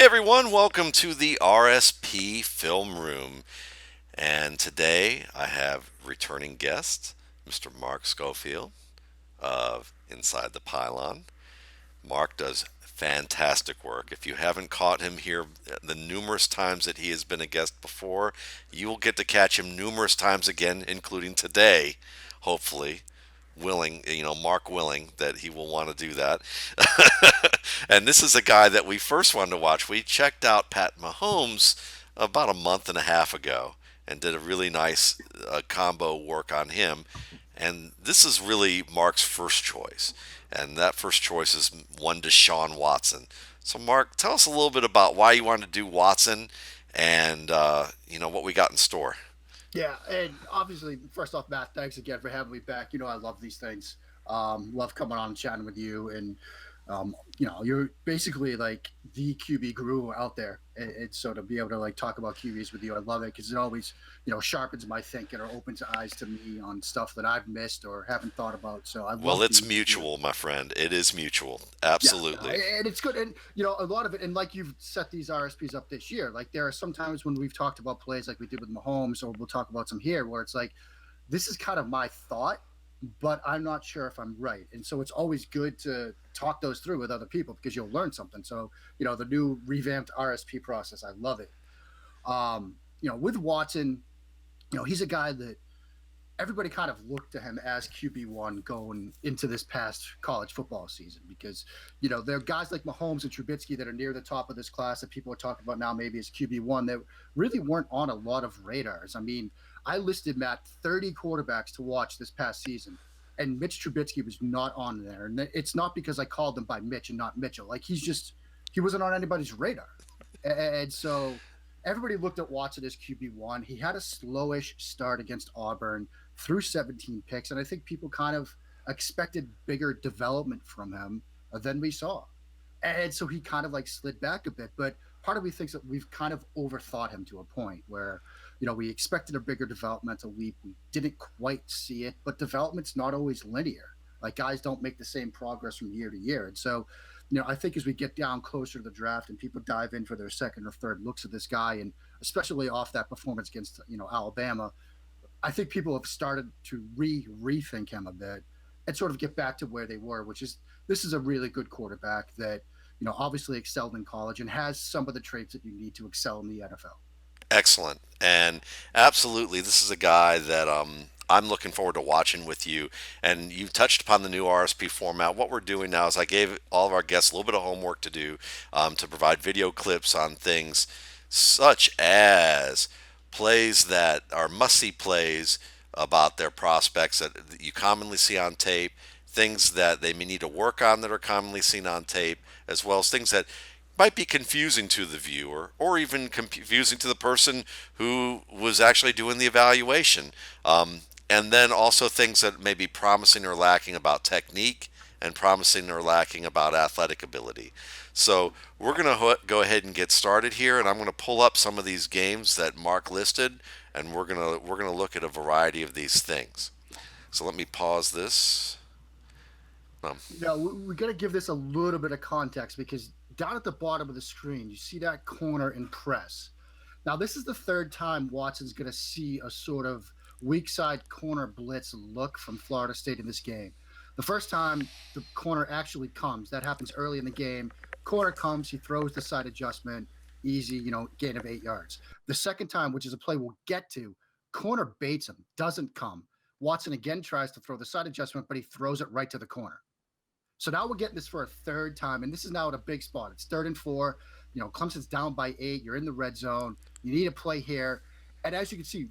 everyone, welcome to the RSP Film Room. And today I have returning guest, Mr. Mark Schofield of Inside the Pylon. Mark does fantastic work. If you haven't caught him here the numerous times that he has been a guest before, you will get to catch him numerous times again, including today, hopefully. Mark willing that he will want to do that. And this is a guy that we first wanted to watch. We checked out Pat Mahomes about a month and a half ago and did a really nice combo work on him. And this is really Mark's first choice. And that first choice is one Deshaun Watson. So, Mark, tell us a little bit about why you wanted to do Watson and, what we got in store. Yeah, and obviously, first off, Matt, thanks again for having me back. I love these things. Love coming on and chatting with you, and you're basically like the QB guru out there. And so to be able to like talk about QBs with you, I love it because it always sharpens my thinking or opens eyes to me on stuff that I've missed or haven't thought about. So I Well, love it's being with you. mutual, my friend. It is mutual. Yeah, no, Absolutely. and it's good, and a lot of it, and like you've set these RSPs up this year. Like there are some times when we've talked about plays like we did with Mahomes, or we'll talk about some here where it's like this is kind of my thought, but I'm not sure if I'm right, and so it's always good to talk those through with other people because you'll learn something. So the new revamped RSP process, I love it. With Watson, he's a guy that everybody kind of looked to him as QB1 going into this past college football season because, there are guys like Mahomes and Trubisky that are near the top of this class that people are talking about now maybe as QB1 that really weren't on a lot of radars. I mean, I listed, Matt, 30 quarterbacks to watch this past season, and Mitch Trubisky was not on there. And it's not because I called him by Mitch and not Mitchell. Like, he wasn't on anybody's radar. And so everybody looked at Watson as QB1. He had a slowish start against Auburn, threw 17 picks, and I think people kind of expected bigger development from him than we saw. And so he kind of like slid back a bit, but part of me thinks that we've kind of overthought him to a point where, we expected a bigger developmental leap. We didn't quite see it, but development's not always linear. Like guys don't make the same progress from year to year. And so, I think as we get down closer to the draft and people dive in for their second or third looks at this guy, and especially off that performance against, Alabama, I think people have started to rethink him a bit and sort of get back to where they were, which is this is a really good quarterback that obviously excelled in college and has some of the traits that you need to excel in the NFL. Excellent. And absolutely, this is a guy that I'm looking forward to watching with you. And you touched upon the new RSP format. What we're doing now is I gave all of our guests a little bit of homework to do to provide video clips on things such as plays that are must see plays about their prospects that you commonly see on tape, things that they may need to work on that are commonly seen on tape, as well as things that might be confusing to the viewer or even confusing to the person who was actually doing the evaluation. And then also things that may be promising or lacking about technique and promising or lacking about athletic ability. So we're going to go ahead and get started here, and I'm going to pull up some of these games that Mark listed, and we're going to look at a variety of these things. So let me pause this. Um, We got to give this a little bit of context because down at the bottom of the screen, you see that corner and press. Now, this is the third time Watson's going to see a sort of weak side corner blitz look from Florida State in this game. The first time the corner actually comes, that happens early in the game. Corner comes, he throws the side adjustment, easy, gain of 8 yards. The second time, which is a play we'll get to, corner baits him, doesn't come. Watson again tries to throw the side adjustment, but he throws it right to the corner. So now we're getting this for a third time, and this is now at a big spot. It's 3rd and 4. Clemson's down by 8. You're in the red zone. You need a play here. And as you can see,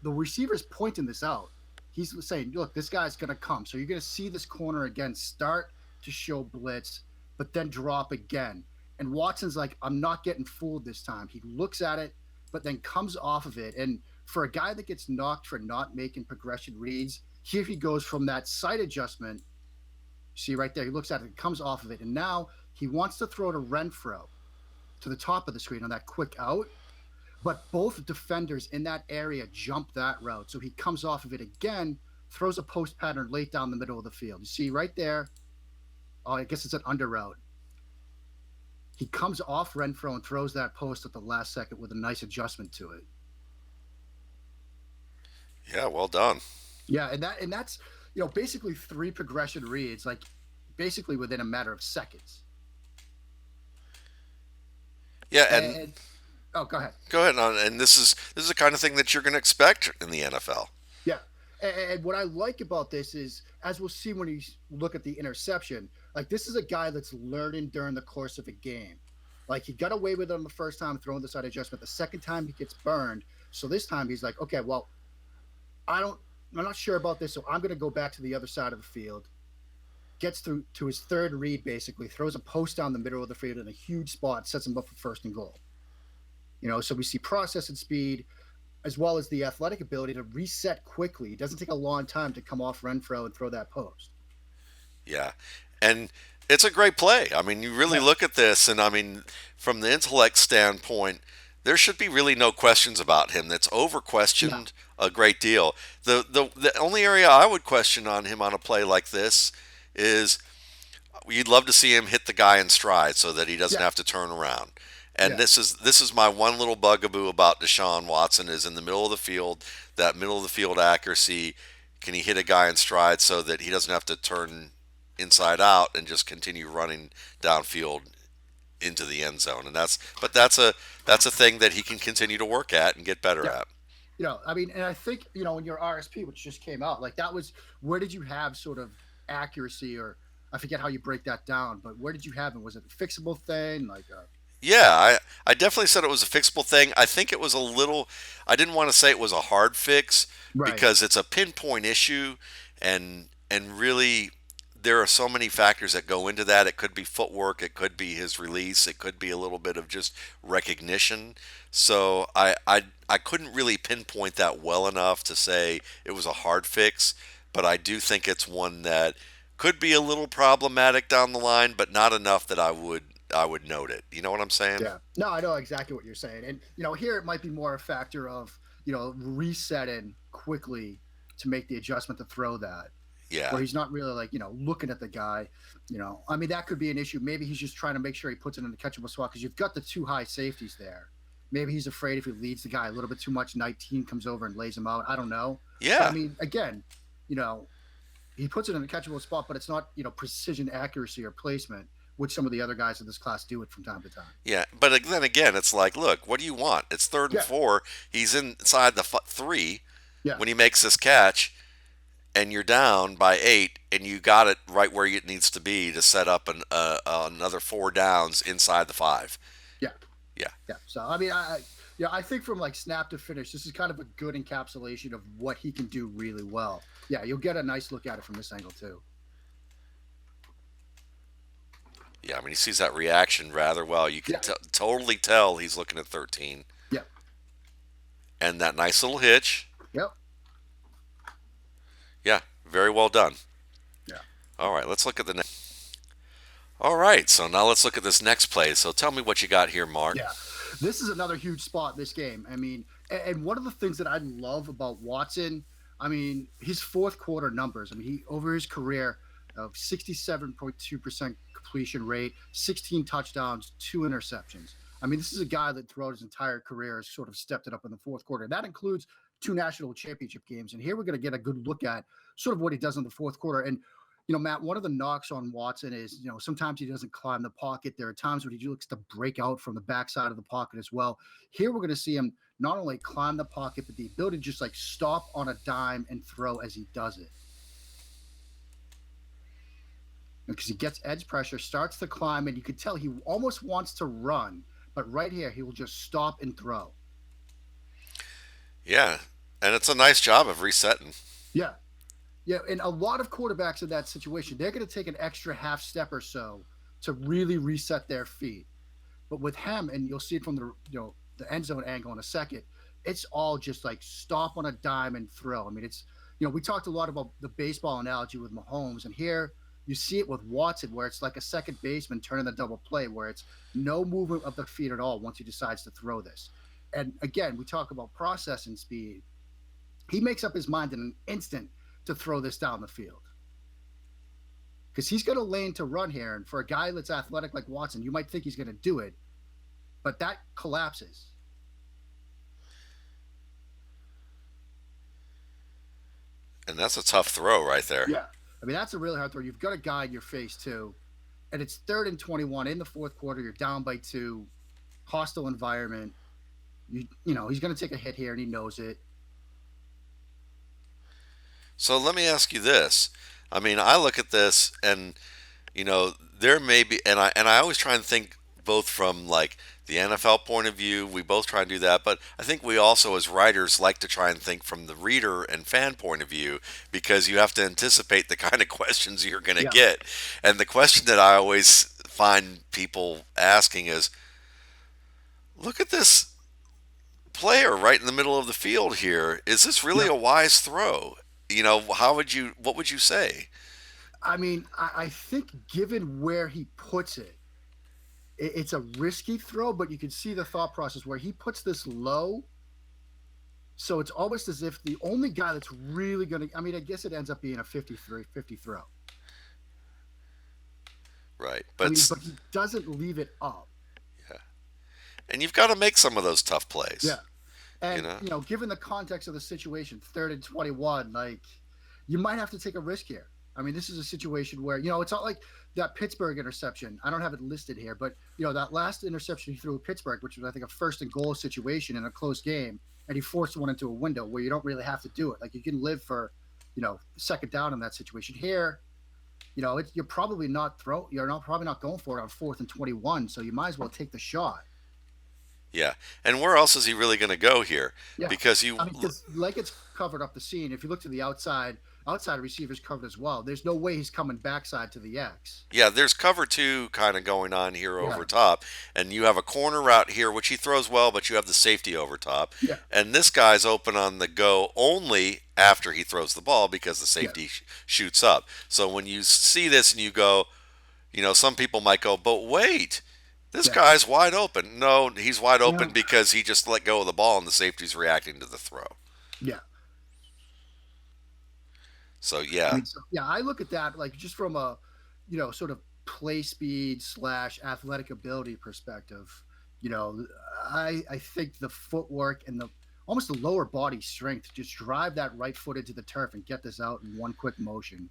the receiver's pointing this out. He's saying, look, this guy's going to come. So you're going to see this corner again start to show blitz, but then drop again. And Watson's like, I'm not getting fooled this time. He looks at it, but then comes off of it. And for a guy that gets knocked for not making progression reads, here he goes from that sight adjustment. See right there, he looks at it, comes off of it, and now he wants to throw to Renfro to the top of the screen on that quick out. But both defenders in that area jump that route. So he comes off of it again, throws a post pattern late down the middle of the field. You see right there, oh, I guess it's an under route. He comes off Renfro and throws that post at the last second with a nice adjustment to it. Yeah, well done. Yeah, and that's basically three progression reads, like basically within a matter of seconds. Yeah, and And oh, go ahead. go ahead on. And this is the kind of thing that you're going to expect in the NFL. Yeah. And what I like about this is, as we'll see when you look at the interception, like this is a guy that's learning during the course of a game. Like he got away with it on the first time throwing the side adjustment. The second time he gets burned. So this time he's like, okay, well, I don't, I'm not sure about this. So I'm going to go back to the other side of the field. Gets through to his third read, basically throws a post down the middle of the field in a huge spot, sets him up for first and goal. So we see process and speed, as well as the athletic ability to reset quickly. It doesn't take a long time to come off Renfro and throw that post. Yeah, and it's a great play. I mean, you really Yeah, look at this, and I mean, from the intellect standpoint, there should be really no questions about him. That's over no, questioned a great deal. The only area I would question on him on a play like this is you'd love to see him hit the guy in stride so that he doesn't yeah, have to turn around. And yeah, this is my one little bugaboo about Deshaun Watson is in the middle of the field, that middle of the field accuracy. Can he hit a guy in stride so that he doesn't have to turn inside out and just continue running downfield into the end zone? And that's a thing that he can continue to work at and get better yeah. at. I mean, and I think in your RSP, which just came out, like that was where did you have sort of accuracy, or I forget how you break that down, but where did you have it? Was it a fixable thing? Like, Yeah, I definitely said it was a fixable thing. I think it was a little, I didn't want to say it was a hard fix right? because it's a pinpoint issue and really there are so many factors that go into that. It could be footwork, it could be his release, it could be a little bit of just recognition. So I couldn't really pinpoint that well enough to say it was a hard fix, but I do think it's one that could be a little problematic down the line, but not enough that I would note it. You know what I'm saying? Yeah. No, I know exactly what you're saying. And, here it might be more a factor of, resetting quickly to make the adjustment to throw that, Yeah. where he's not really like, looking at the guy. I mean, that could be an issue. Maybe he's just trying to make sure he puts it in the catchable spot because you've got the two high safeties there. Maybe he's afraid if he leads the guy a little bit too much, 19 comes over and lays him out. I don't know. But I Yeah. mean, again, you know, he puts it in a catchable spot, but it's not, precision accuracy or placement, which some of the other guys in this class do it from time to time. Yeah. But then again, it's like, look, what do you want? It's third and Yeah. four. He's inside the three Yeah. when he makes this catch, and you're down by 8, and you got it right where it needs to be to set up another four downs inside the 5. Yeah. Yeah. Yeah. So I mean, I think from like snap to finish, this is kind of a good encapsulation of what he can do really well. Yeah, you'll get a nice look at it from this angle too. Yeah. I mean, he sees that reaction rather well. You can Yeah. totally tell he's looking at 13. Yeah. And that nice little hitch. Yep. Yeah. Very well done. Yeah. All right. Let's look at the next. All right. So now let's look at this next play. So tell me what you got here, Mark. Yeah. This is another huge spot in this game. I mean, and one of the things that I love about Watson, I mean, his fourth quarter numbers. I mean, he over his career of 67.2% completion rate, 16 touchdowns, two interceptions. I mean, this is a guy that throughout his entire career has sort of stepped it up in the fourth quarter. That includes two national championship games. And here we're going to get a good look at sort of what he does in the fourth quarter. And Matt, one of the knocks on Watson is, sometimes he doesn't climb the pocket. There are times when he looks to break out from the backside of the pocket as well. Here, we're going to see him not only climb the pocket, but the ability to just like stop on a dime and throw as he does it. Because he gets edge pressure, starts to climb, and you can tell he almost wants to run. But right here, he will just stop and throw. Yeah. And it's a nice job of resetting. Yeah. Yeah, and a lot of quarterbacks in that situation, they're going to take an extra half step or so to really reset their feet. But with him, and you'll see it from the end zone angle in a second, it's all just like stop on a dime and throw. I mean, it's we talked a lot about the baseball analogy with Mahomes, and here you see it with Watson, where it's like a second baseman turning the double play, where it's no movement of the feet at all once he decides to throw this. And again, we talk about processing speed. He makes up his mind in an instant to throw this down the field. because he's got a lane to run here. And for a guy that's athletic like Watson, you might think he's going to do it, but that collapses. And that's a tough throw right there. Yeah. I mean, that's a really hard throw. You've got a guy in your face, too. And it's 3rd and 21 in the fourth quarter. You're down by 2, hostile environment. You know, he's going to take a hit here, and he knows it. So let me ask you this. I mean, I look at this and there may be, and I always try and think both from like the NFL point of view. We both try and do that, but I think we also, as writers, like to try and think from the reader and fan point of view because you have to anticipate the kind of questions you're going to Yeah. get. And the question that I always find people asking is, look at this player right in the middle of the field here. Is this really Yeah. a wise throw? What would you say? I mean, I think given where he puts it, it's a risky throw, but you can see the thought process where he puts this low. So it's almost as if the only guy that's really going to, I mean, I guess it ends up being a 50 throw. Right. I mean, but he doesn't leave it up. Yeah. And you've got to make some of those tough plays, Yeah. you And, know? given the context of the situation, 3rd and 21, like, you might have to take a risk here. I mean, this is a situation where, it's not like that Pittsburgh interception. I don't have it listed here, but, that last interception he threw at Pittsburgh, which was, I think, a 1st-and-goal situation in a close game, and he forced one into a window where you don't really have to do it. Like, you can live for, 2nd down in that situation. Here, you're probably not probably not going for it on 4th and 21, so you might as well take the shot. Yeah. And where else is he really going to go here? Yeah. Because I mean, because Leggett's covered up the seam. If you look to the outside receivers covered as well. There's no way he's coming backside to the X. yeah, there's cover two kind of going on here Yeah. over top. And you have a corner route here, which he throws well, but you have the safety over top. Yeah. And this guy's open on the go only after he throws the ball because the Yeah. safety shoots up. So when you see this and you go, some people might go, but wait, this Yeah. guy's wide open. No, he's wide open No. because he just let go of the ball and the safety's reacting to the throw. Yeah. So I yeah, mean, yeah, I look at that like just from a, sort of play speed / athletic ability perspective. I think the footwork and the almost the lower body strength to just drive that right foot into the turf and get this out in one quick motion.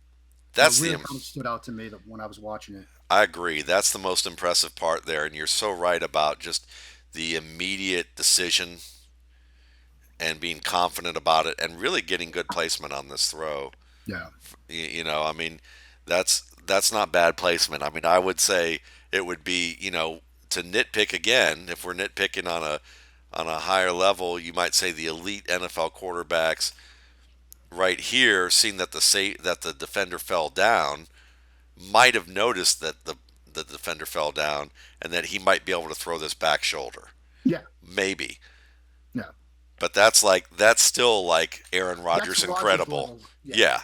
that's Really the kind of stood out to me when I was watching it. I agree. That's the most impressive part there, and you're so right about just the immediate decision and being confident about it, and really getting good placement on this throw. Yeah. I mean, that's not bad placement. I mean, I would say it would be, to nitpick again. If we're nitpicking on a higher level, you might say the elite NFL quarterbacks right here, seeing that the defender fell down, might have noticed that the defender fell down and that he might be able to throw this back shoulder. Yeah. Maybe. Yeah. But that's still like Aaron Rodgers That's incredible. level. Yeah. Yeah.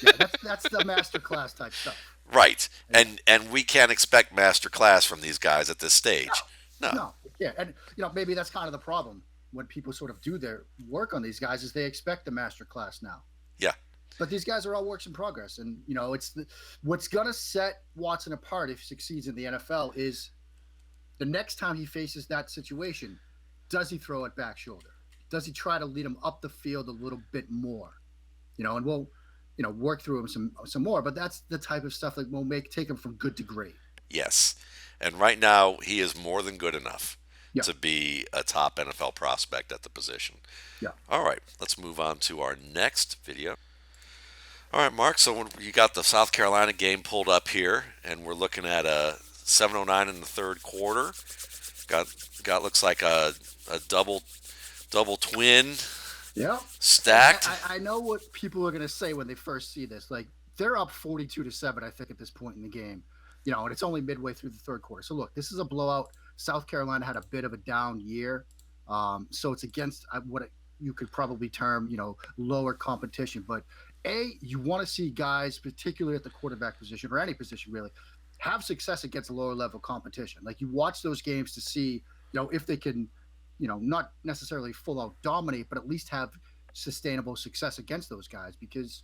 Yeah. That's the master class type stuff. Right. And we can't expect master class from these guys at this stage. No. No. Yeah. And maybe that's kind of the problem when people sort of do their work on these guys is they expect the master class now. Yeah. But these guys are all works in progress, and what's gonna set Watson apart if he succeeds in the NFL is the next time he faces that situation, does he throw it back shoulder? Does he try to lead him up the field a little bit more? And we'll work through him some more. But that's the type of stuff that will take him from good to great. Yes. And right now he is more than good enough Yeah. to be a top NFL prospect at the position. Yeah. All right, let's move on to our next video. All right, Mark. So when you got the South Carolina game pulled up here, and we're looking at a 7:09 in the third quarter. Got looks like a double twin Yeah. stacked. I know what people are gonna say when they first see this. Like they're up 42-7, I think, at this point in the game. And it's only midway through the third quarter. So look, this is a blowout. South Carolina had a bit of a down year, so it's against you could probably term, lower competition. But you want to see guys, particularly at the quarterback position or any position really, have success against lower level competition. Like you watch those games to see, if they can, not necessarily full out dominate, but at least have sustainable success against those guys because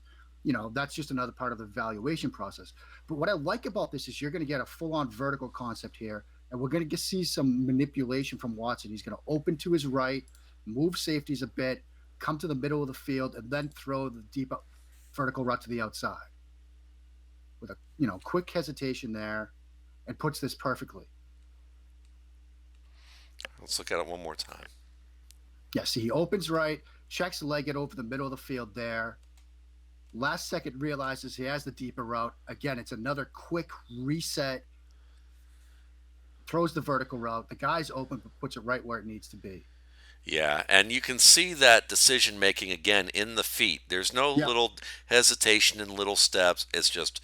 That's just another part of the evaluation process. But what I like about this is you're going to get a full-on vertical concept here, and we're going to see some manipulation from Watson. He's going to open to his right, move safeties a bit, come to the middle of the field, and then throw the deep vertical route to the outside with a quick hesitation there, and puts this perfectly. Let's look at it one more time. Yeah, see, he opens right, checks the leg it over the middle of the field there. Last second realizes he has the deeper route. Again, it's another quick reset, throws the vertical route. The guy's open, but puts it right where it needs to be. Yeah, and you can see that decision making again in the feet. There's no Yeah, little hesitation in little steps. It's just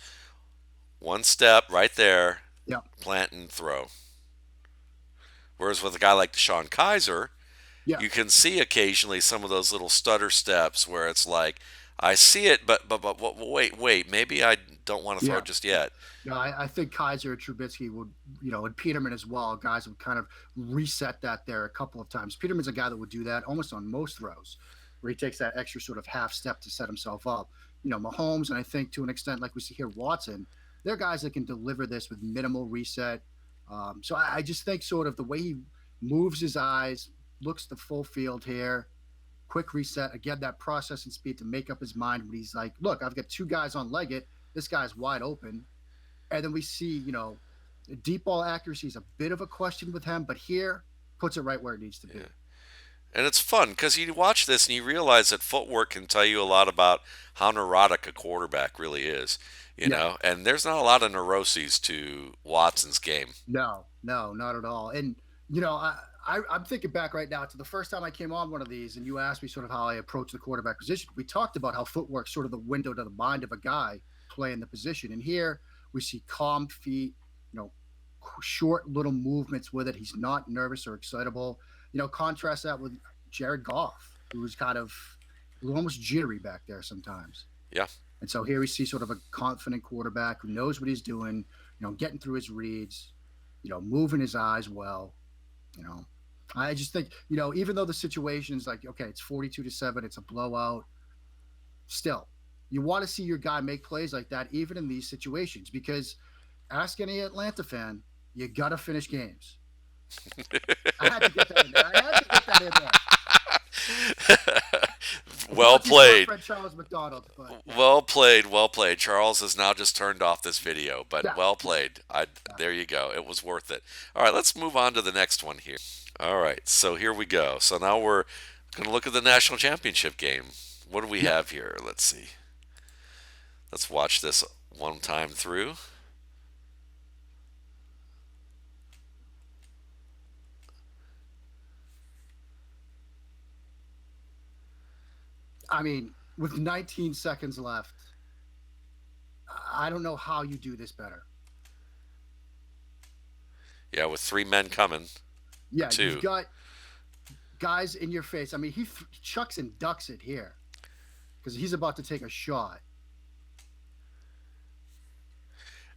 one step right there, yeah, plant and throw. Whereas with a guy like Deshaun Kaiser, yeah, you can see occasionally some of those little stutter steps where it's like, I see it, but wait, maybe I don't want to throw yeah. it just yet. I think Kaiser and Trubisky would, and Peterman as well, guys would kind of reset that there a couple of times. Peterman's a guy that would do that almost on most throws, where he takes that extra sort of half step to set himself up. Mahomes, and I think to an extent, like we see here, Watson, they're guys that can deliver this with minimal reset. So I just think sort of the way he moves his eyes, looks the full field here, quick reset, again, that process and speed to make up his mind when he's like, look, I've got two guys on Leggett. This guy's wide open. And then we see, deep ball accuracy is a bit of a question with him, but here puts it right where it needs to Yeah. be. And it's fun because you watch this and you realize that footwork can tell you a lot about how neurotic a quarterback really is, Yeah. and there's not a lot of neuroses to Watson's game. No, no, not at all. And I'm thinking back right now to the first time I came on one of these, and you asked me sort of how I approach the quarterback position. We talked about how footwork's sort of the window to the mind of a guy playing the position, and here we see calm feet, short little movements with it. He's not nervous or excitable. Contrast that with Jared Goff, who was kind of almost jittery back there sometimes. Yeah, And so here we see sort of a confident quarterback who knows what he's doing, getting through his reads, moving his eyes well. You know, I just think, even though the situation's like, okay, it's 42-7, it's a blowout, still, you want to see your guy make plays like that, even in these situations, because ask any Atlanta fan, you got to finish games. I had to get that in there. I had to get that in there. well Apologies to my played. friend Charles McDonald, but yeah, Well played, well played. Charles has now just turned off this video, but yeah, well played. yeah, There you go. It was worth it. All right, let's move on to the next one here. All right, so here we go. So now we're going to look at the national championship game. What do we yeah. have here? Let's see. Let's watch this one time through. I mean, with 19 seconds left, I don't know how you do this better. Yeah, with three men coming. Yeah, you've Two. got guys in your face. I mean, he chucks and ducks it here because he's about to take a shot.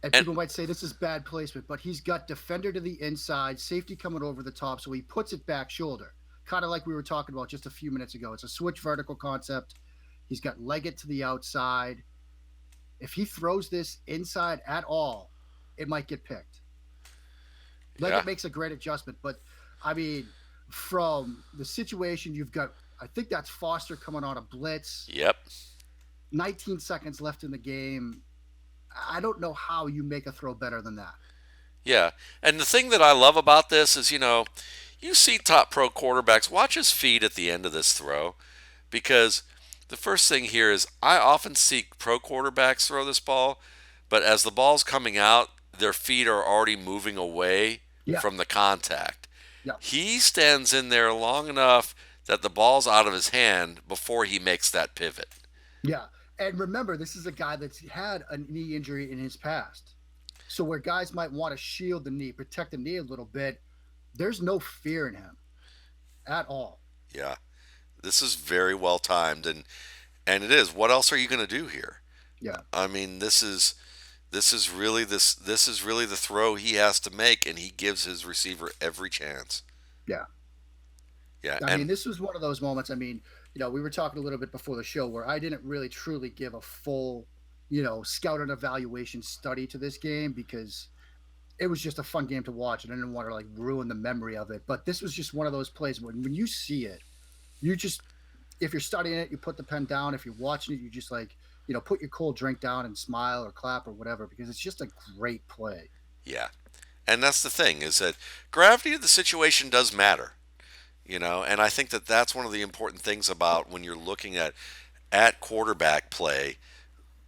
And And people might say this is bad placement, but he's got defender to the inside, safety coming over the top, so he puts it back shoulder, kind of like we were talking about just a few minutes ago. It's a switch vertical concept. He's got Leggett to the outside. If he throws this inside at all, it might get picked. yeah, Leggett makes a great adjustment, but I mean, from the situation you've got, I think that's Foster coming on a blitz. yep. 19 seconds left in the game. I don't know how you make a throw better than that. Yeah. And the thing that I love about this is, you see top pro quarterbacks, watch his feet at the end of this throw because the first thing here is I often see pro quarterbacks throw this ball, but as the ball's coming out, their feet are already moving away Yeah, from the contact. yeah, He stands in there long enough that the ball's out of his hand before he makes that pivot. yeah. And remember, this is a guy that's had a knee injury in his past. So where guys might want to shield the knee, protect the knee a little bit, there's no fear in him at all. Yeah. This is very well timed and it is. What else are you going to do here? Yeah, I mean, this is really the throw he has to make, and he gives his receiver every chance. yeah. Yeah, I and mean, this was one of those moments. I mean, we were talking a little bit before the show where I didn't really truly give a full, scout and evaluation study to this game because it was just a fun game to watch and I didn't want to like ruin the memory of it. But this was just one of those plays when you see it, you just if you're studying it, you put the pen down. If you're watching it, you just like, put your cold drink down and smile or clap or whatever because it's just a great play. Yeah. And that's the thing is that gravity of the situation does matter, and I think that that's one of the important things about when you're looking at quarterback play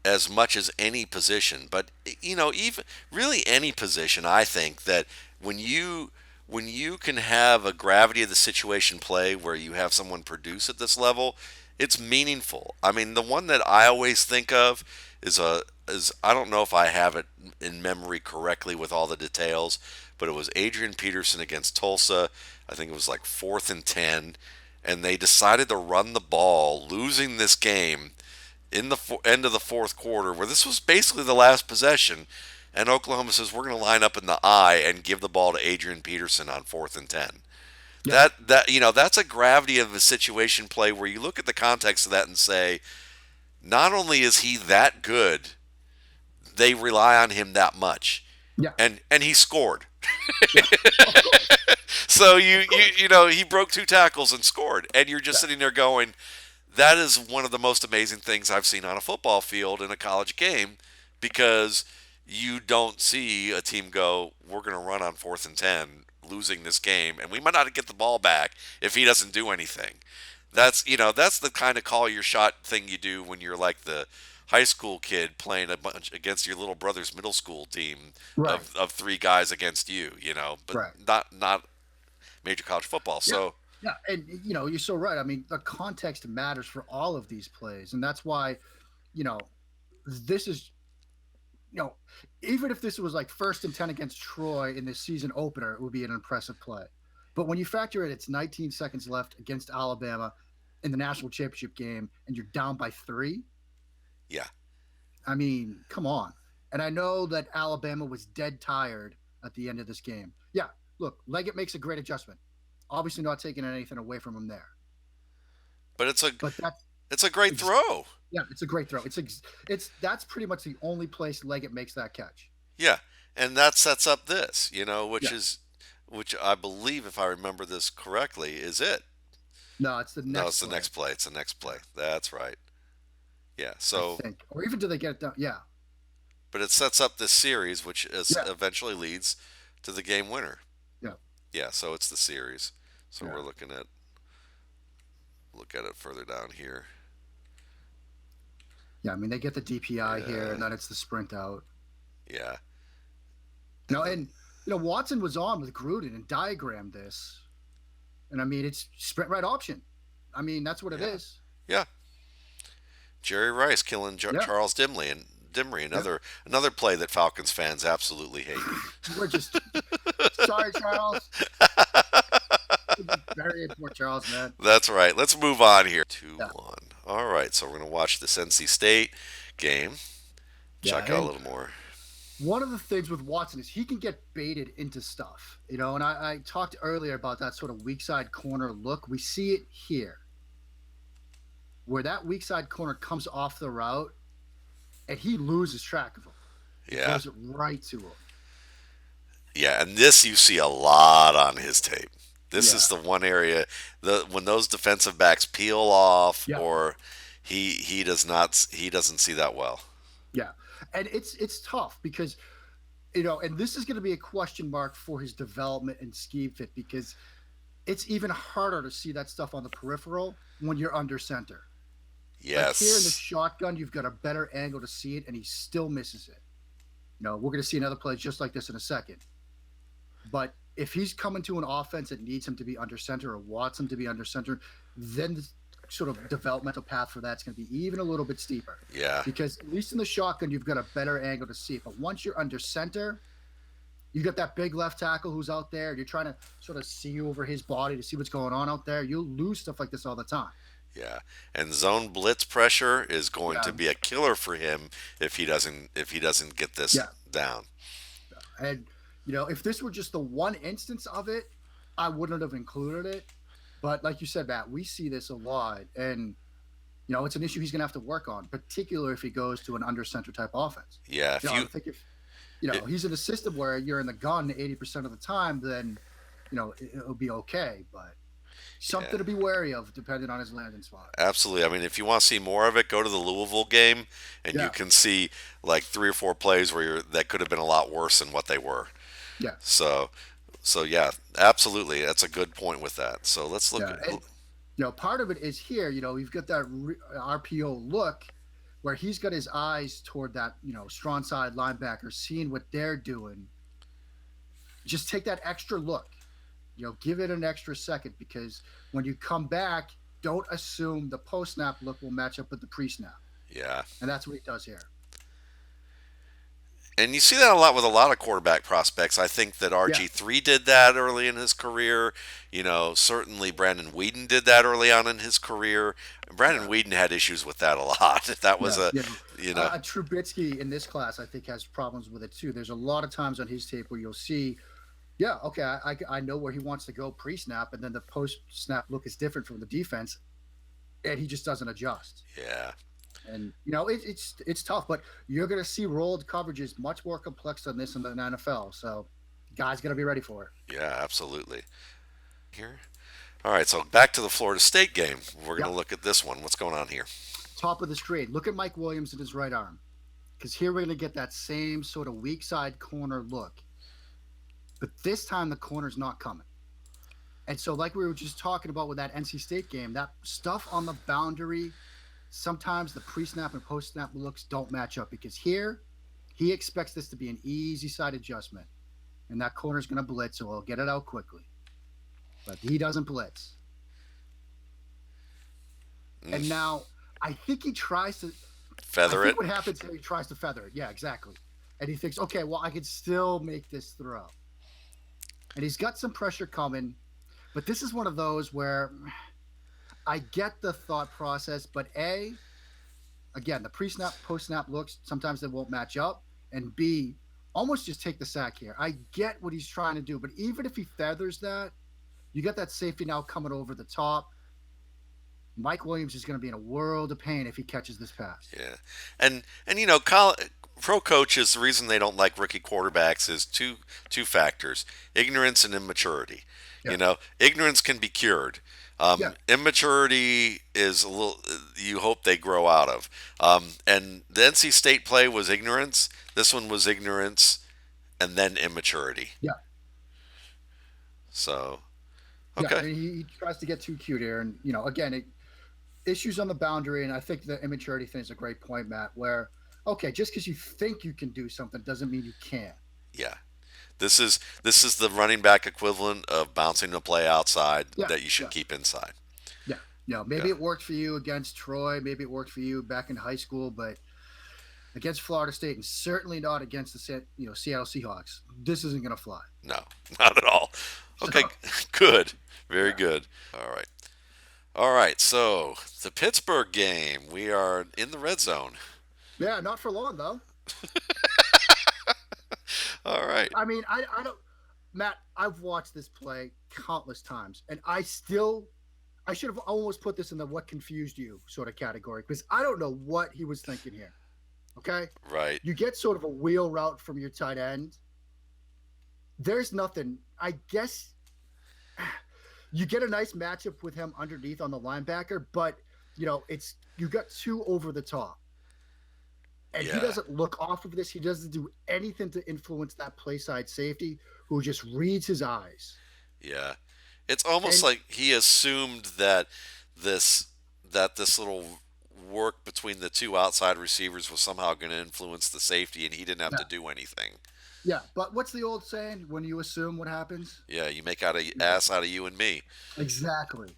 as much as any position, but even really any position. I think that when you when you can have a gravity of the situation play where you have someone produce at this level, it's meaningful. I mean, the one that I always think of is I don't know if I have it in memory correctly with all the details, but it was Adrian Peterson against Tulsa. I think it was like 4th and 10, and they decided to run the ball, losing this game in the end of the fourth quarter, where this was basically the last possession, and Oklahoma says we're going to line up in the I and give the ball to Adrian Peterson on 4th and 10. Yeah, That's a gravity of a situation play where you look at the context of that and say, not only is he that good, they rely on him that much, yeah, and he scored. yeah. Of course, So of course. he broke 2 tackles and scored, and you're just Yeah, sitting there going, that is one of the most amazing things I've seen on a football field in a college game, because you don't see a team go, we're going to run on 4th and 10, losing this game, and we might not get the ball back if he doesn't do anything. That's the kind of call your shot thing you do when you're like the high school kid playing a bunch against your little brother's middle school team right, of 3 guys against you, but right. not major college football. Yeah, So yeah, and you're so right. I mean, the context matters for all of these plays, and that's why you know this is you know even if this was like 1st and 10 against Troy in the season opener, it would be an impressive play. But when you factor in it's 19 seconds left against Alabama in the national championship game, and you're down by 3, yeah, I mean, come on. And I know that Alabama was dead tired at the end of this game. Yeah, look, Leggett makes a great adjustment. Obviously, not taking anything away from him there. but But that's it's a great ex- throw. yeah, it's a great throw. It's that's pretty much the only place Leggett makes that catch. Yeah, and that sets up this, Yeah. which I believe, if I remember this correctly, is it. No, it's the No, next it's the play, next play. It's the next play. That's right. Yeah. I So, think. Or even do they get it done? Yeah. but it sets up this series, which is Yeah. eventually leads to the game winner. Yeah. Yeah. So it's the series. So Yeah. we're look at it further down here. Yeah. I mean, they get the DPI here, Yeah. and then it's the sprint out. Yeah. And then And Watson was on with Gruden and diagrammed this. And I mean, it's sprint right option. I mean, that's what it yeah. is. Yeah. Jerry Rice killing Yeah. Charles Dimry, Yeah. another play that Falcons fans absolutely hate. We're just sorry, Charles. Very important, Charles, man. That's right. Let's move on here. 2 Yeah. 1. All right. So we're going to watch this NC State game. Yeah. Check out a And little more. one of the things with Watson is he can get baited into stuff, and I talked earlier about that sort of weak side corner look. We see it here where that weak side corner comes off the route and he loses track of him. He Yeah. throws it right to him. Yeah. And this you see a lot on his tape. This is Yeah. the one area when those defensive backs peel off, Yeah. or he doesn't see that well. Yeah. And it's tough because and this is going to be a question mark for his development and scheme fit because it's even harder to see that stuff on the peripheral when you're under center. Like here in the Yes. shotgun, you've got a better angle to see it, and he still misses it. We're going to see another play just like this in a second. But if he's coming to an offense that needs him to be under center or wants him to be under center, then the sort of developmental path for that's going to be even a little bit steeper. Yeah. Because at least in the shotgun, you've got a better angle to see it. But once you're under center, you got that big left tackle who's out there. You're trying to sort of see over his body to see what's going on out there. You'll lose stuff like this all the time. Yeah. And zone blitz pressure is going Yeah. to be a killer for him if he doesn't get this Yeah. down. And if this were just the one instance of it, I wouldn't have included it. But like you said, Matt, we see this a lot, and it's an issue he's going to have to work on, particularly if he goes to an under center type offense. Yeah, if I you think if it, he's in a system where you're in the gun 80% of the time, then it'll be okay. But yeah, something to be wary of, depending on his landing spot. absolutely. I mean, if you want to see more of it, go to the Louisville game, and you Yeah, can see like 3 or 4 plays where that could have been a lot worse than what they were. yeah, So, so yeah, absolutely. That's a good point with that. So let's look. yeah. And part of it is here. We've got that RPO look where he's got his eyes toward that strong side linebacker, seeing what they're doing. Just take that extra look. Give it an extra second, because when you come back, don't assume the post snap look will match up with the pre snap, Yeah. and that's what he does here. And you see that a lot with a lot of quarterback prospects. I think that Yeah, RG3 did that early in his career. Certainly Brandon Whedon did that early on in his career. Brandon yeah, Whedon had issues with that a lot. That was yeah. a, you know, Trubisky in this class, I think, has problems with it too. There's a lot of times on his tape where you'll see, yeah, okay, I know where he wants to go pre snap, and then the post snap look is different from the defense, and he just doesn't adjust. yeah, And it's tough, but you're going to see rolled coverages much more complex than this in the NFL. So, guys, got to be ready for it. yeah, absolutely. Here. All right, so back to the Florida State game. We're going to Yep. look at this one. What's going on here? Top of the screen. Look at Mike Williams and his right arm, because here we're going to get that same sort of weak side corner look, but this time the corner's not coming. And so, like we were just talking about with that NC State game, that stuff on the boundary, sometimes the pre-snap and post-snap looks don't match up, because here he expects this to be an easy side adjustment, and that corner's going to blitz, so he'll get it out quickly. But he doesn't blitz. And Mm, now I think he tries to. I feather think it. what happens is he tries to feather it. Yeah, exactly. And he thinks, okay, well, I can still make this throw. And he's got some pressure coming, but this is one of those where I get the thought process, but again, the pre-snap, post-snap looks, sometimes they won't match up. And B, almost just take the sack here. I get what he's trying to do, but even if he feathers that, you got that safety now coming over the top. Mike Williams is going to be in a world of pain if he catches this pass. Yeah, and pro coaches, the reason they don't like rookie quarterbacks is two factors: ignorance and immaturity. Yeah. Ignorance can be cured. Yeah. Immaturity is a little. You hope they grow out of. And the NC State play was ignorance. This one was ignorance and then immaturity. Yeah. So Yeah. okay, And he tries to get too cute here. And, again, issues on the boundary. And I think the immaturity thing is a great point, Matt, where, okay, just because you think you can do something doesn't mean you can. yeah. This is the running back equivalent of bouncing a play outside Yeah. that you should Yeah. keep inside. Yeah. Yeah. Maybe it worked for you against Troy. Maybe it worked for you back in high school, but against Florida State, and certainly not against the Seattle Seahawks, this isn't going to fly. No, not at all. Okay, So, good. Very yeah. good. All right. All right. So, the Pittsburgh game, we are in the red zone. Yeah, not for long, though. All right. I mean, I don't, Matt, I've watched this play countless times, and I should have almost put this in the what confused you sort of category, because I don't know what he was thinking here. Okay. Right. You get sort of a wheel route from your tight end. There's nothing, I guess. You get a nice matchup with him underneath on the linebacker, but you got two over the top. And he Yeah. doesn't look off of this. He doesn't do anything to influence that play side safety, who just reads his eyes. Yeah. It's almost And like he assumed that this this little work between the two outside receivers was somehow going to influence the safety and he didn't have yeah, to do anything. yeah. But what's the old saying? When you assume, what happens? Yeah, you make out a You make ass out of you and me. exactly.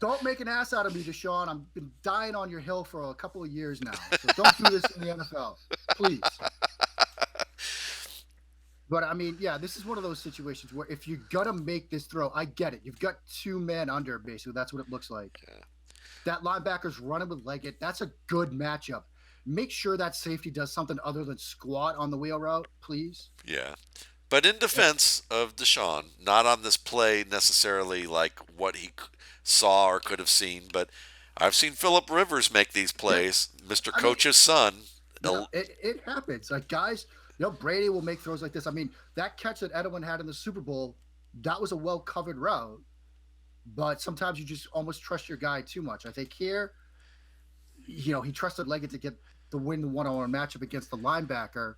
Don't make an ass out of me, Deshaun. I've been dying on your hill for a couple of years now. So don't do this in the NFL, please. But I mean, yeah, this is one of those situations where if you got to make this throw, I get it. You've got two men under, basically. That's what it looks like. Yeah. That linebacker's running with Leggett. That's a good matchup. Make sure that safety does something other than squat on the wheel route, please. Yeah. But in Yeah, defense of Deshaun, not on this play necessarily like what he saw or could have seen, but I've seen Philip Rivers make these yeah. plays, Mr. I mean, Coach's son. yeah, it happens. Like guys, Brady will make throws like this. I mean, that catch that Edwin had in the Super Bowl, that was a well covered route. But sometimes you just almost trust your guy too much. I think here, he trusted Leggett to get the win the one-on-one matchup against the linebacker.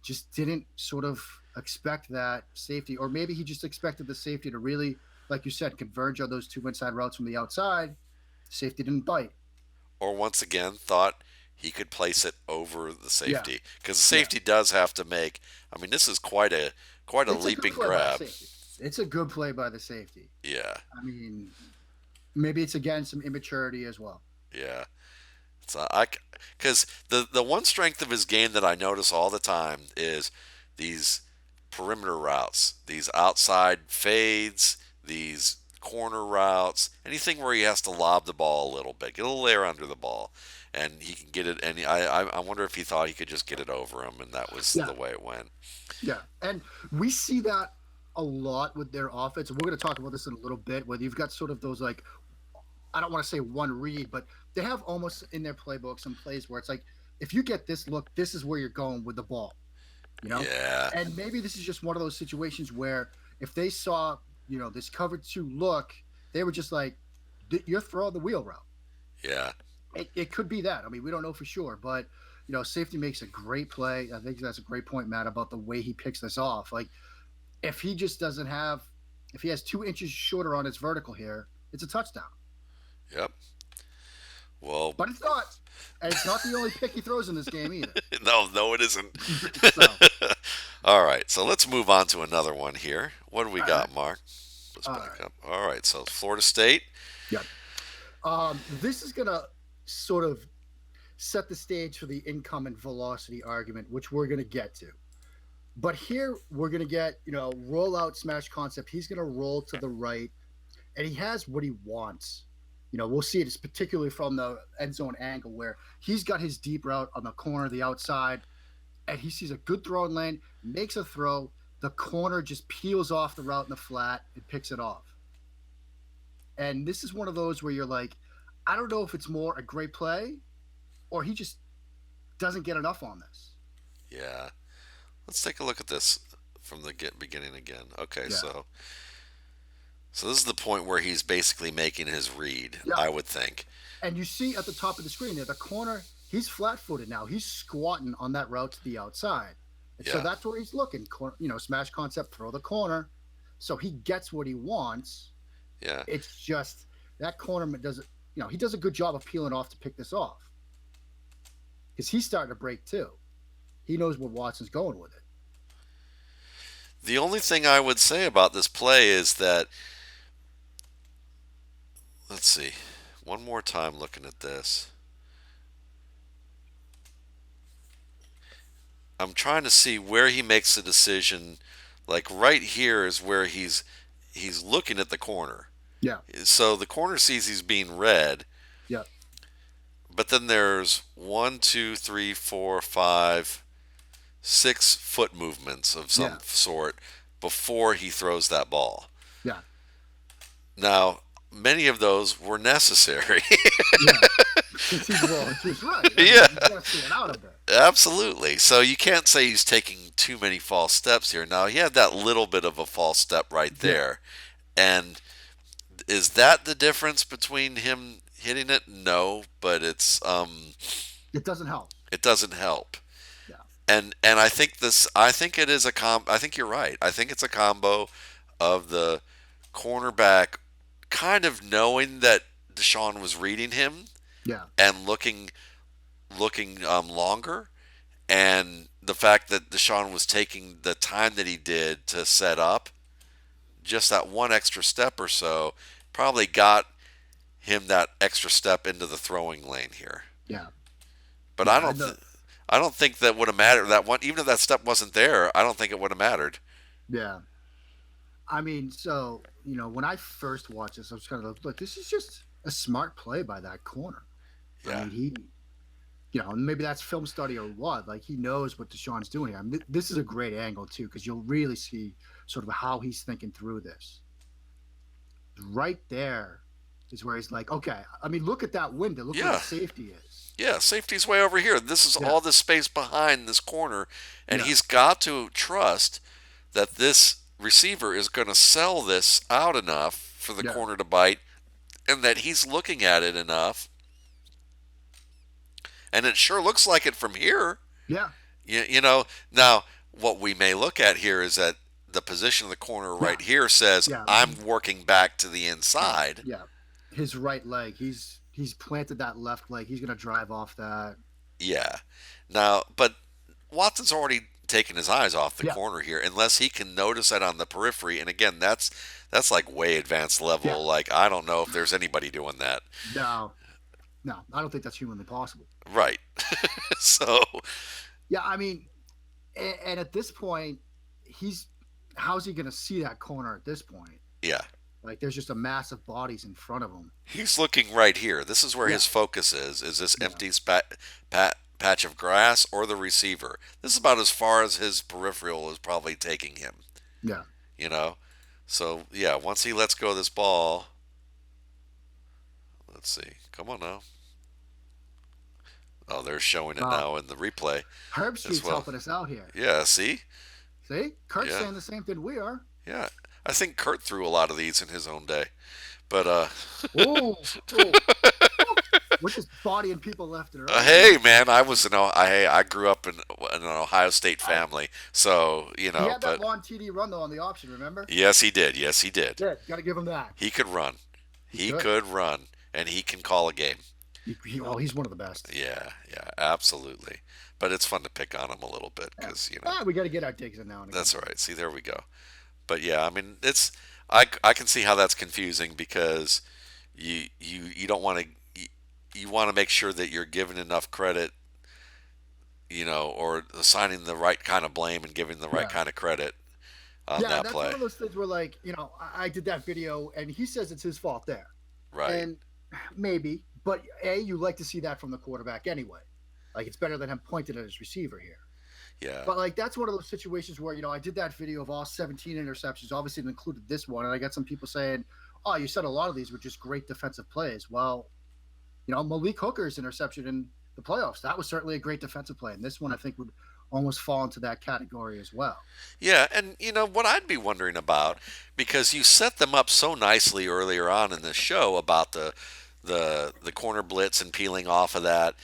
Just didn't sort of expect that safety, or maybe he just expected the safety to really, like you said, converge on those two inside routes from the outside. Safety didn't bite. Or once again thought he could place it over the Yeah, safety because the yeah. safety does have to make. I mean, this is quite a It's a good leaping play by the grab. safety. It's a good play by the safety. Yeah, I mean, maybe it's again some immaturity as well. yeah. So I because the one strength of his game that I notice all the time is these perimeter routes, these outside fades, these corner routes, anything where he has to lob the ball a little bit, get a little air under the ball, and he can get it. And I wonder if he thought he could just get it over him, and that was Yeah, the way it went. yeah, and we see that a lot with their offense. And we're going to talk about this in a little bit. Where you've got sort of those like I don't want to say one read, but they have almost in their playbook some plays where it's like if you get this look, this is where you're going with the ball. you know? Yeah, And maybe this is just one of those situations where if they saw, this cover two look, they were just like, you're throwing the wheel route. yeah, It could be that. I mean, we don't know for sure, but, safety makes a great play. I think that's a great point, Matt, about the way he picks this off. Like, if he just doesn't have, if he has 2 inches shorter on his vertical here, it's a touchdown. yep. Well, But it's not. And it's not the only pick he throws in this game either. no, no, it isn't. So, All right, so let's move on to another one here. What do we all right. got, Mark? Let's All back right. up. All right, so Florida State. Yep. This is going to sort of set the stage for the income and velocity argument, which we're going to get to. But here we're going to get, roll out smash concept. He's going to roll to the right, and he has what he wants. We'll see it, particularly from the end zone angle where he's got his deep route on the corner, the outside, and he sees a good throwing lane, makes a throw. The corner just peels off the route in the flat and picks it off. And this is one of those where you're like, I don't know if it's more a great play or he just doesn't get enough on this. Yeah, let's take a look at this from the beginning again. Okay, Yeah. so this is the point where he's basically making his read, Yeah. I would think. And you see at the top of the screen there, the corner, he's flat footed now. He's squatting on that route to the outside. And so Yeah, that's where he's looking. Smash concept, throw the corner. So he gets what he wants. yeah. It's just that corner does it, he does a good job of peeling off to pick this off. Because he's starting to break too. He knows where Watson's going with it. The only thing I would say about this play is that, let's see, one more time looking at this. I'm trying to see where he makes the decision. Like right here is where he's looking at the corner. Yeah. So the corner sees he's being read, Yeah. but then there's one, two, three, four, five, 6 foot movements of some Yeah. sort before he throws that ball. Yeah. Now, many of those were necessary. Yeah. Because he's rolling to his right. I mean, Yeah, you got to see it out of it. absolutely. So you can't say he's taking too many false steps here. Now, he had that little bit of a false step right Yeah. there. And is that the difference between him hitting it? No, but It doesn't help. it doesn't help. Yeah. And I think it is I think you're right. I think it's a combo of the cornerback kind of knowing that Deshaun was reading him Yeah. and looking longer, and the fact that Deshaun was taking the time that he did to set up, just that one extra step or so, probably got him that extra step into the throwing lane here. Yeah. But Yeah. I know. I don't think that would have mattered. That one, even if that step wasn't there, I don't think it would have mattered. Yeah. I mean, so, when I first watched this, I was kind of like, look, this is just a smart play by that corner. I Yeah, mean, maybe that's film study or what. Like he knows what Deshaun's doing here. I mean, this is a great angle too, because you'll really see sort of how he's thinking through this. Right there is where he's like, okay, I mean, look at that window. Look where the Yeah, safety is. yeah. Safety's way over here. This is Yeah, all this space behind this corner, and yeah, he's got to trust that this receiver is going to sell this out enough for the yeah, corner to bite, and that he's looking at it enough, and it sure looks like it from here. yeah, Now what we may look at here is that the position of the corner yeah, right here says yeah, I'm working back to the yeah, inside. yeah. His right leg. He's planted that left leg. He's gonna drive off that. Yeah. Now, but Watson's already taken his eyes off the Yeah, corner here, unless he can notice that on the periphery. And again, that's like way advanced yeah. level. Like I don't know if there's anybody doing that. No, no, I don't think that's humanly possible. Right. So Yeah, I mean, and at this point, he's how's he gonna see that corner at this point? yeah, Like, there's just a mass of bodies in front of him. he's looking right here. This is where Yeah, his focus is. Is this yeah, empty patch of grass or the receiver? This is about as far as his peripheral is probably taking him. yeah. You know. So yeah, once he lets go of this ball, let's see. Come on now. Oh, they're showing it Wow, now in the replay Herb as Street's well. helping us out here. Yeah, see? See, Kurt's Yeah, saying the same thing we are. yeah. I think Kurt threw a lot of these in his own day. But Oh, oh, we're just bodying people left and right here. hey man, I grew up in an Ohio State Oh, family. So, he had that but long TD run though on the option. Remember? yes he did. Yes he did. Yeah, got to give him that. He could run. He He could. could run and he can call a game. He's one of the best. Yeah, yeah, absolutely. But it's fun to pick on him a little bit Yeah. cuz, We got to get our digs in now and again. that's all right. See, there we go. But yeah, I mean, I can see how that's confusing because you don't want to you want to make sure that you're giving enough credit, or assigning the right kind of blame and giving the right Yeah. kind of credit on Yeah, that that's one play. of those things where, like, I did that video and he says it's his fault there. Right. And maybe, but you like to see that from the quarterback anyway. Like, it's better than him pointing at his receiver here. Yeah. But, like, that's one of those situations where, I did that video of all 17 interceptions. Obviously, it included this one. And I got some people saying, oh, you said a lot of these were just great defensive plays. Well, Malik Hooker's interception in the playoffs, that was certainly a great defensive play. And this one, I think, would almost fall into that category as well. Yeah, and what I'd be wondering about, because you set them up so nicely earlier on in the show about the corner blitz and peeling off of that.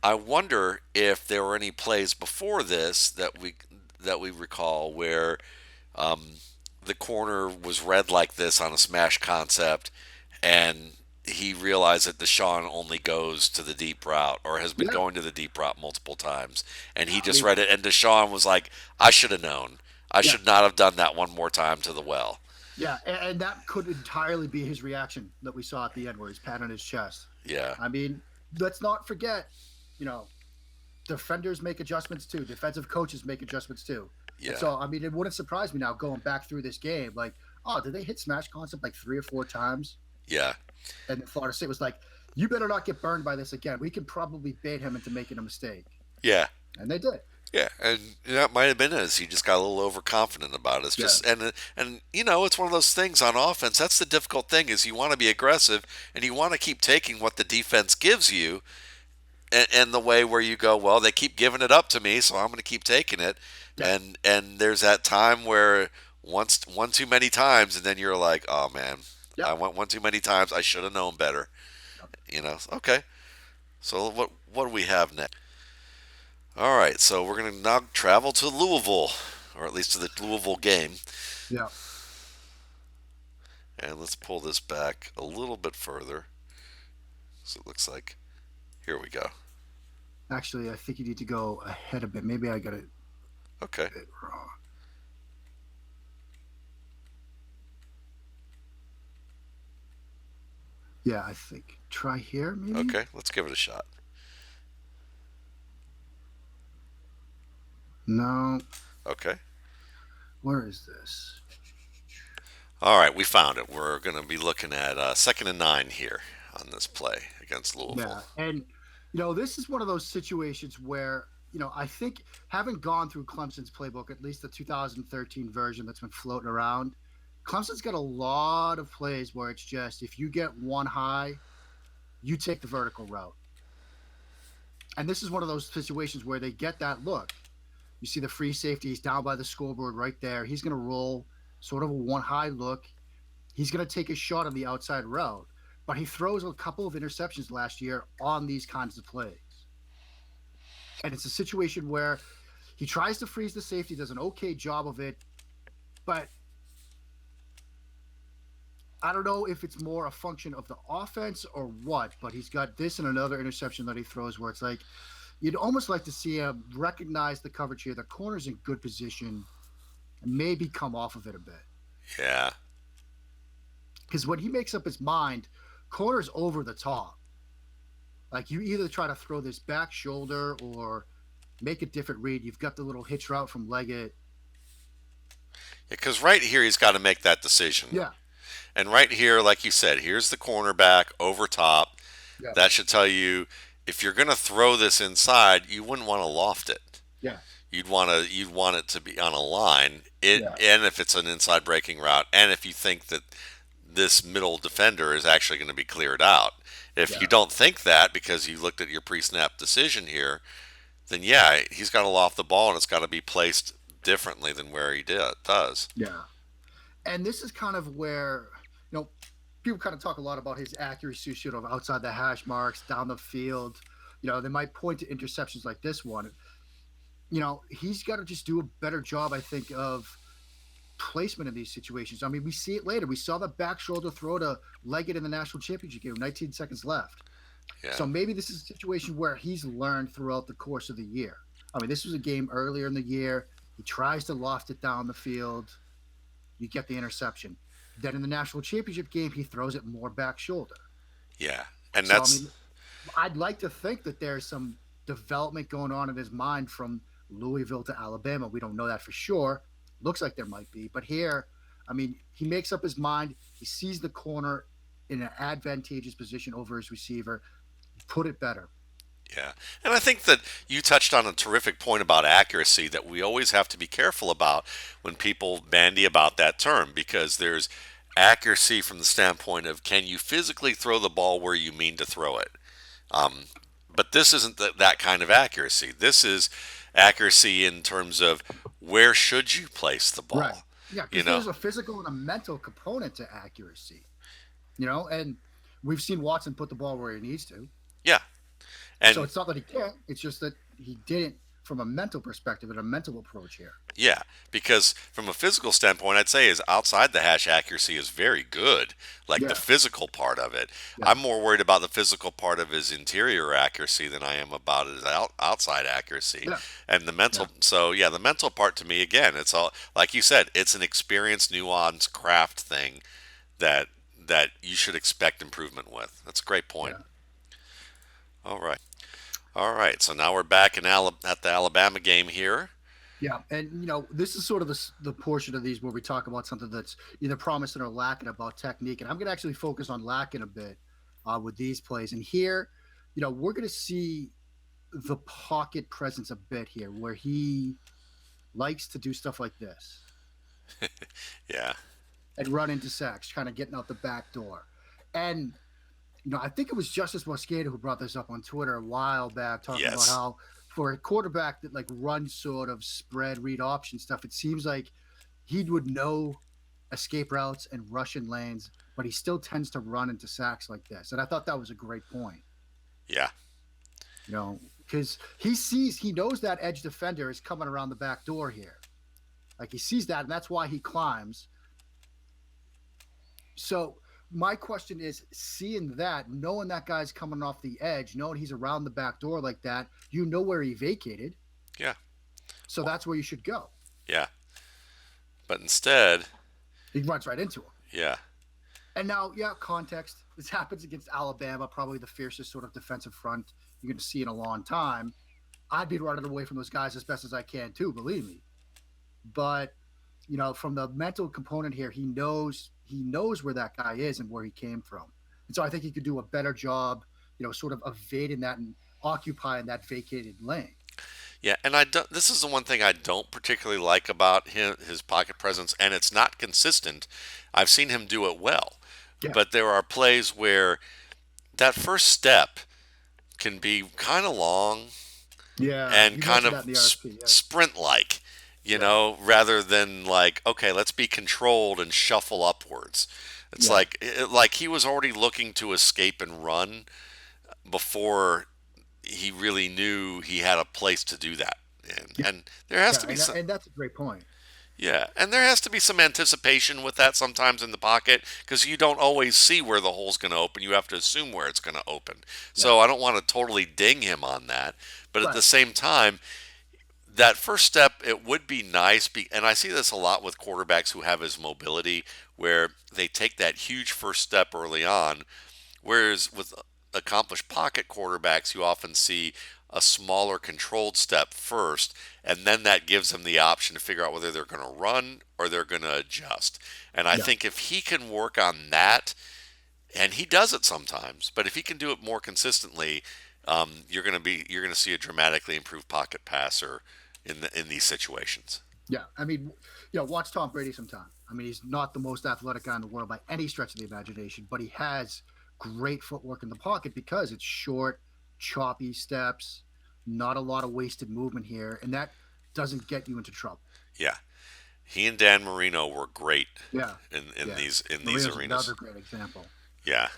I wonder if there were any plays before this that we recall where the corner was read like this on a smash concept, and he realized that Deshaun only goes to the deep route or has been Yeah. going to the deep route multiple times, and he I just mean, read it, and Deshaun was like, "I should have known. I yeah. should not have done that one more time to the well." Yeah, and that could entirely be his reaction that we saw at the end, where he's patting his chest. Yeah, I mean, let's not forget, you know, defenders make adjustments too. Defensive coaches make adjustments too. And yeah, so, I mean, it wouldn't surprise me now going back through this game, like, oh, did they hit smash concept like 3 or 4 times? yeah, And Florida State was like, you better not get burned by this again. We can probably bait him into making a mistake, yeah. and they did. Yeah, and that might have been as he just got a little overconfident about it. It's Yeah, just and it's one of those things on offense. That's the difficult thing is you want to be aggressive and you want to keep taking what the defense gives you, and the way where you go, well, they keep giving it up to me, so I'm going to keep taking it. yeah, And there's that time where once one too many times, and then you're like, oh man, yeah. I went one too many times. I should have known better. Okay. So what do we have next? All right, so we're going to now travel to Louisville, or at least to the Louisville game. Yeah. And let's pull this back a little bit further. So it looks like, here we go. Actually, I think you need to go ahead a bit. Maybe I got it Okay, a bit wrong. Yeah, I think. Try here, maybe? okay, let's give it a shot. No. Okay. Where is this? All right, we found it. We're going to be looking at 2nd and 9 here on this play against Louisville. Yeah. And This is one of those situations where, I think having gone through Clemson's playbook, at least the 2013 version that's been floating around, Clemson's got a lot of plays where it's just if you get one high, you take the vertical route. And this is one of those situations where they get that look. You see the free safety, he's down by the scoreboard right there. He's going to roll sort of a one high look. He's going to take a shot on the outside route, but he throws a couple of interceptions last year on these kinds of plays. And it's a situation where he tries to freeze the safety, does an okay job of it, but I don't know if it's more a function of the offense or what, but he's got this and another interception that he throws where it's like you'd almost like to see him recognize the coverage here. The corner's in good position and maybe come off of it a bit. Yeah. Because when he makes up his mind, corner's over the top. Like you either try to throw this back shoulder or make a different read. You've got the little hitch route from Leggett. Because right here, he's got to make that decision. Yeah. And right here, like you said, here's the cornerback over top. Yeah. That should tell you if you're going to throw this inside, you wouldn't want to loft it. Yeah. You'd want it to be on a line. Yeah. And if it's an inside breaking route, and if you think that this middle defender is actually going to be cleared out. If Yeah. you don't think that because you looked at your pre-snap decision here, then yeah, he's got to loft the ball and it's got to be placed differently than where he does. Yeah. And this is kind of where, people kind of talk a lot about his accuracy, sort of outside the hash marks, down the field. They might point to interceptions like this one. He's got to just do a better job, I think, of placement in these situations. I mean, we see it later. We saw the back shoulder throw to Leggett in the national championship game, 19 seconds left. Yeah. So maybe this is a situation where he's learned throughout the course of the year. I mean, this was a game earlier in the year. He tries to loft it down the field. You get the interception. Then in the national championship game, he throws it more back shoulder. Yeah. And So, I that's mean, I'd like to think that there's some development going on in his mind from Louisville to Alabama. We don't know that for sure. Looks like there might be. But here, I mean, he makes up his mind. He sees the corner in an advantageous position over his receiver. Put it better. yeah. And I think that you touched on a terrific point about accuracy that we always have to be careful about when people bandy about that term because there's accuracy from the standpoint of can you physically throw the ball where you mean to throw it. But this isn't that kind of accuracy. This is accuracy in terms of where should you place the Right. ball. Yeah, You because know, there's a physical and a mental component to accuracy, and we've seen Watson put the ball where he needs to. yeah, So and it's not that he can't, it's just that he didn't from a mental perspective and a mental approach here. yeah, because from a physical standpoint, I'd say his outside the hash accuracy is very good, like the Yeah. physical part of it. Yeah. I'm more worried about the physical part of his interior accuracy than I am about his outside accuracy. Yeah. And the Yeah. mental, so yeah, the mental part to me, again, it's all, like you said, it's an experience, nuance, craft thing that you should expect improvement with. That's a great point. Yeah. All right. All right. So now we're back at the Alabama game here. Yeah, and this is sort of the portion of these where we talk about something that's either promising or lacking about technique, and I'm going to actually focus on lacking a bit with these plays. And here, we're going to see the pocket presence a bit here, where he likes to do stuff like this Yeah. and run into sacks, kind of getting out the back door. And I think it was Justice Mosqueda who brought this up on Twitter a while back, talking about Yes. how for a quarterback that like runs sort of spread read option stuff, it seems like he would know escape routes and Russian lanes, but he still tends to run into sacks like this. And I thought that was a great point, Yeah. because he knows that edge defender is coming around the back door here. Like he sees that, and that's why he climbs. So my question is, seeing that, knowing that guy's coming off the edge, knowing he's around the back door like that, where he vacated. Yeah. So that's where you should go. Yeah. But instead, He runs right into him. yeah. And now, yeah, context. This happens against Alabama, probably the fiercest sort of defensive front you're going to see in a long time. I'd be running away from those guys as best as I can too, believe me. But from the mental component here, he knows where that guy is and where he came from, and so I think he could do a better job, sort of evading that and occupying that vacated lane. Yeah, and I don't, this is the one thing I don't particularly like about him, his pocket presence, and it's not consistent. I've seen him do it well, Yeah. but there are plays where that first step can be kind of long Yeah. and You kind mentioned of that in the RSP. Yeah. sprint like, Yeah. rather than like, okay, let's be controlled and shuffle upwards. It's Yeah. like he was already looking to escape and run before he really knew he had a place to do that. Yeah. And there has Yeah. to be some, And that's a great point. yeah, and there has to be some anticipation with that sometimes in the pocket because you don't always see where the hole's going to open. You have to assume where it's going to open. Yeah. So I don't want to totally ding him on that, but at the Right. same time, that first step, it would be nice, and I see this a lot with quarterbacks who have his mobility, where they take that huge first step early on, whereas with accomplished pocket quarterbacks, you often see a smaller controlled step first, and then that gives them the option to figure out whether they're going to run or they're going to adjust. And I Yeah. think if he can work on that, and he does it sometimes, but if he can do it more consistently, you're going to see a dramatically improved pocket passer in these situations. Yeah. I mean, watch Tom Brady sometime. I mean, he's not the most athletic guy in the world by any stretch of the imagination, but he has great footwork in the pocket because it's short, choppy steps, not a lot of wasted movement here, and that doesn't get you into trouble. Yeah, he and Dan Marino were great Yeah. in Yeah. these Marino's arenas. another great example. Yeah,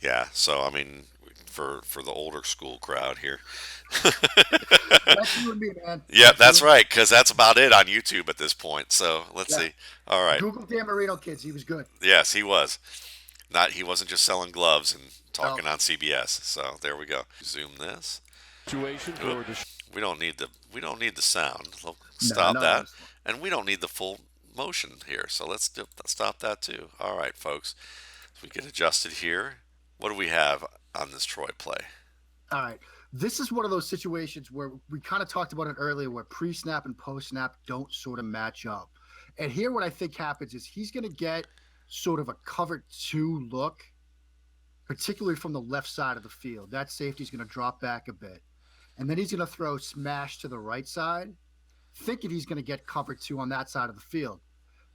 yeah. So I mean, for the older school crowd here, That's you and me, man. yeah, That's you that's and me. right, because that's about it on YouTube at this point. So let's Yeah. see. All right. Google Dan Marino kids. He was good. Yes, he was. Not he wasn't just selling gloves and No. talking on CBS. So there we go. Zoom this. Situation Oop. for Deshaun. We don't need the sound. No, Stop not on that. this one. And we don't need the full motion here. So stop that too. All right, folks. So we get adjusted here. What do we have on this Troy play? All right. This is one of those situations where we kind of talked about it earlier where pre snap and post snap don't sort of match up. And here, what I think happens is he's going to get sort of a cover two look, particularly from the left side of the field. That safety's going to drop back a bit. And then he's going to throw smash to the right side, thinking he's going to get cover two on that side of the field.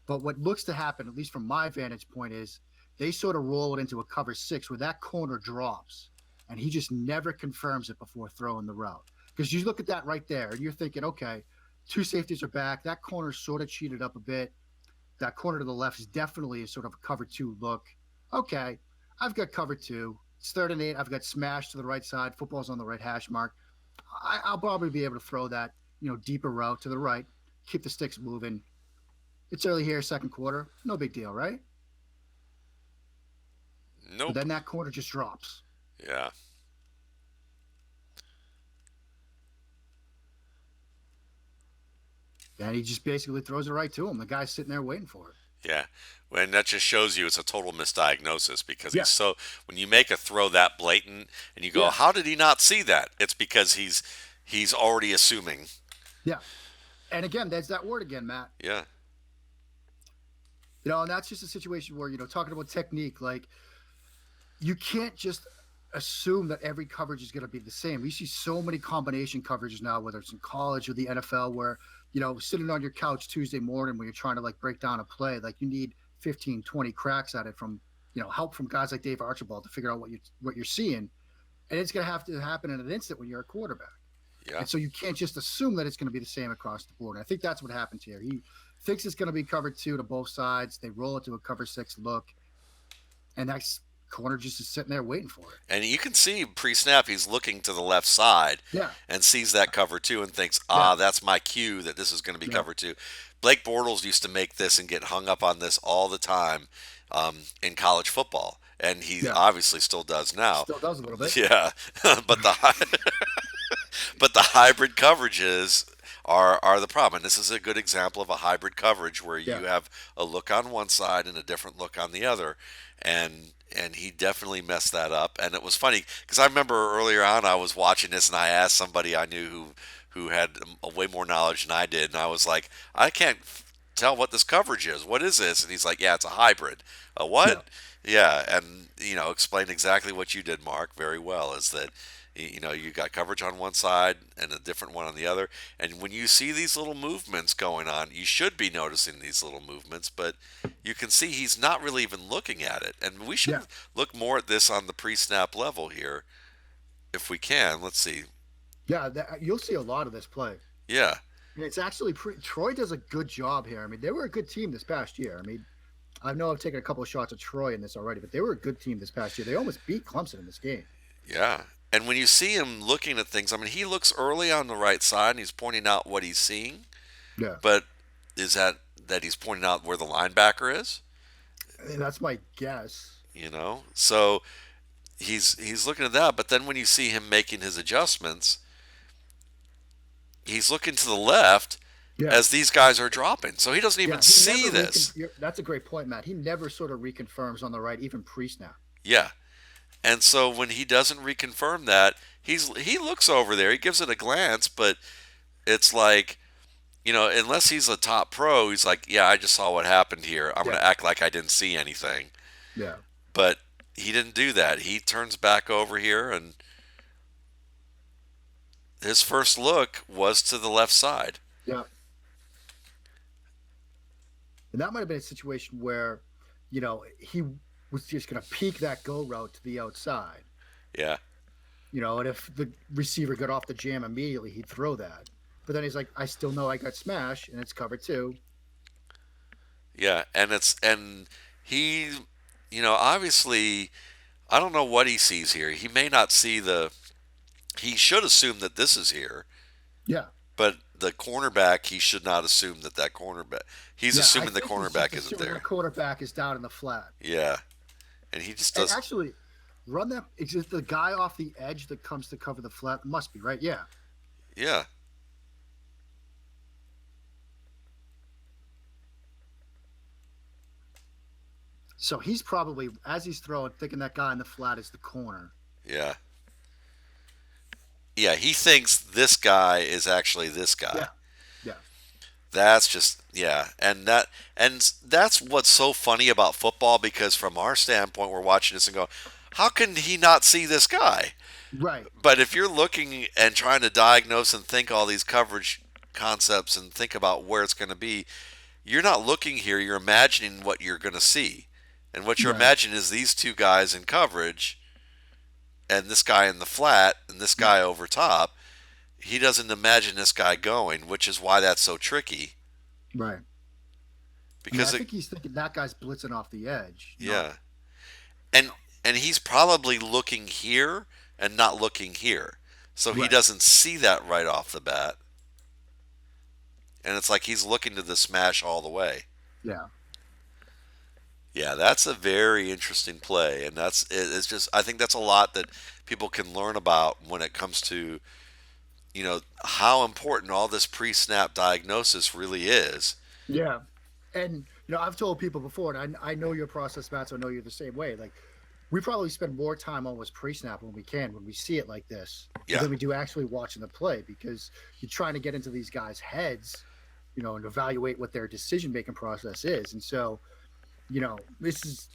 But what looks to happen, at least from my vantage point, is they sort of roll it into a cover six where that corner drops and he just never confirms it before throwing the route. Because you look at that right there and you're thinking, okay, two safeties are back. That corner's sort of cheated up a bit. That corner to the left is definitely sort of a cover two look. Okay, I've got cover two. It's 3rd and 8. I've got smash to the right side. Football's on the right hash mark. I'll probably be able to throw that, deeper route to the right, keep the sticks moving. It's early here, second quarter. No big deal, right? But Nope. then that corner just drops. Yeah. And he just basically throws it right to him. The guy's sitting there waiting for it. Yeah. And that just shows you it's a total misdiagnosis because Yeah. when you make a throw that blatant and you go, Yeah. how did he not see that? It's because he's already assuming. Yeah. And again, there's that word again, Matt. Yeah. And that's just a situation where, talking about technique, like you can't just assume that every coverage is going to be the same. We see so many combination coverages now, whether it's in college or the NFL, where, sitting on your couch Tuesday morning when you're trying to like break down a play, like you need 15, 20 cracks at it from, help from guys like Dave Archibald to figure out what you're seeing. And it's going to have to happen in an instant when you're a quarterback. Yeah. And so you can't just assume that it's going to be the same across the board. And I think that's what happens here. He thinks it's going to be cover two to both sides. They roll it to a cover six look. And that's corner just is sitting there waiting for it. And you can see pre-snap he's looking to the left side Yeah. and sees that cover two and thinks, Yeah. that's my cue that this is going to be Yeah. cover two. Blake Bortles used to make this and get hung up on this all the time in college football, and he Yeah. obviously still does now. Still does a little bit. Yeah, but but the hybrid coverages are the problem. And this is a good example of a hybrid coverage where you Yeah. have a look on one side and a different look on the other. And he definitely messed that up. And it was funny because I remember earlier on I was watching this and I asked somebody I knew who had a way more knowledge than I did, and I was like, I can't tell what this coverage is. What is this? And he's like, yeah, it's a hybrid. A Yeah. what? Yeah, and explain exactly what you did, Mark, very well. Is that You got coverage on one side and a different one on the other. And when you see these little movements going on, you should be noticing these little movements, but you can see he's not really even looking at it. And we should Yeah, look more at this on the pre-snap level here if we can. Let's see. yeah, you'll see a lot of this play. Yeah. And it's actually Troy does a good job here. I mean, they were a good team this past year. I mean, I know I've taken a couple of shots at Troy in this already, but they were a good team this past year. They almost beat Clemson in this game. Yeah. And when you see him looking at things, I mean, he looks early on the right side and he's pointing out what he's seeing, Yeah, but is that he's pointing out where the linebacker is? and that's my guess. So he's looking at that, but then when you see him making his adjustments, he's looking to the left Yeah, as these guys are dropping. So he doesn't even yeah, he see never this. That's a great point, Matt. He never sort of reconfirms on the right, even pre-snap. Yeah. And so when he doesn't reconfirm that, he looks over there, he gives it a glance, but it's like, unless he's a top pro, he's like, yeah, I just saw what happened here. I'm going Yeah, to act like I didn't see anything. yeah, But he didn't do that. He turns back over here, and his first look was to the left side. yeah. And that might have been a situation where, he was just going to peek that go route to the outside. Yeah. And if the receiver got off the jam immediately, he'd throw that. But then he's like, I still know I got smashed, and it's cover two. Yeah, and he, obviously, I don't know what he sees here. He may not see he should assume that this is here, Yeah, but the cornerback, he should not assume that cornerback. He's yeah. I assuming the think he's just cornerback isn't assuming the there. quarterback is down in the flat. Yeah, and he just And does. actually, run that. Is it the guy off the edge that comes to cover the flat? Must be right. Yeah. Yeah, So he's probably, as he's throwing, thinking that guy in the flat is the corner. yeah, yeah. He thinks this guy is actually this guy. Yeah, yeah, That's just yeah, and that's what's so funny about football because from our standpoint, we're watching this and go, how can he not see this guy? right. But if you're looking and trying to diagnose and think all these coverage concepts and think about where it's going to be, you're not looking here. You're imagining what you're going to see, and what you're Right. imagining is these two guys in coverage, and this guy in the flat, and this guy over top. He doesn't imagine this guy going, which is why that's so tricky. Right. I mean, I Because think he's thinking that guy's blitzing off the edge. Not. yeah, and and he's probably looking here and not looking here, so he Right. doesn't see that right off the bat. And it's like he's looking to the smash all the way. Yeah. Yeah, that's a very interesting play, and it's just I think that's a lot that people can learn about when it comes to how important all this pre-snap diagnosis really is. Yeah. And I've told people before, and I know your process, Matt. So I know you're the same way. Like, we probably spend more time almost pre-snap when we can, when we see it like this, Yeah, than we do actually watching the play, because you're trying to get into these guys' heads, and evaluate what their decision-making process is. And so, this is.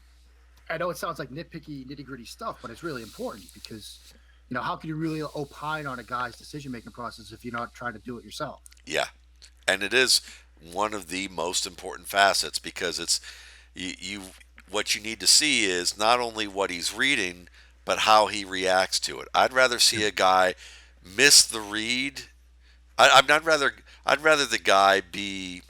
I know it sounds like nitpicky, nitty-gritty stuff, but it's really important because, how can you really opine on a guy's decision-making process if you're not trying to do it yourself? yeah, and it is one of the most important facets because it's you what you need to see is not only what he's reading but how he reacts to it. I'd rather see a guy miss the read. I'd rather the guy be.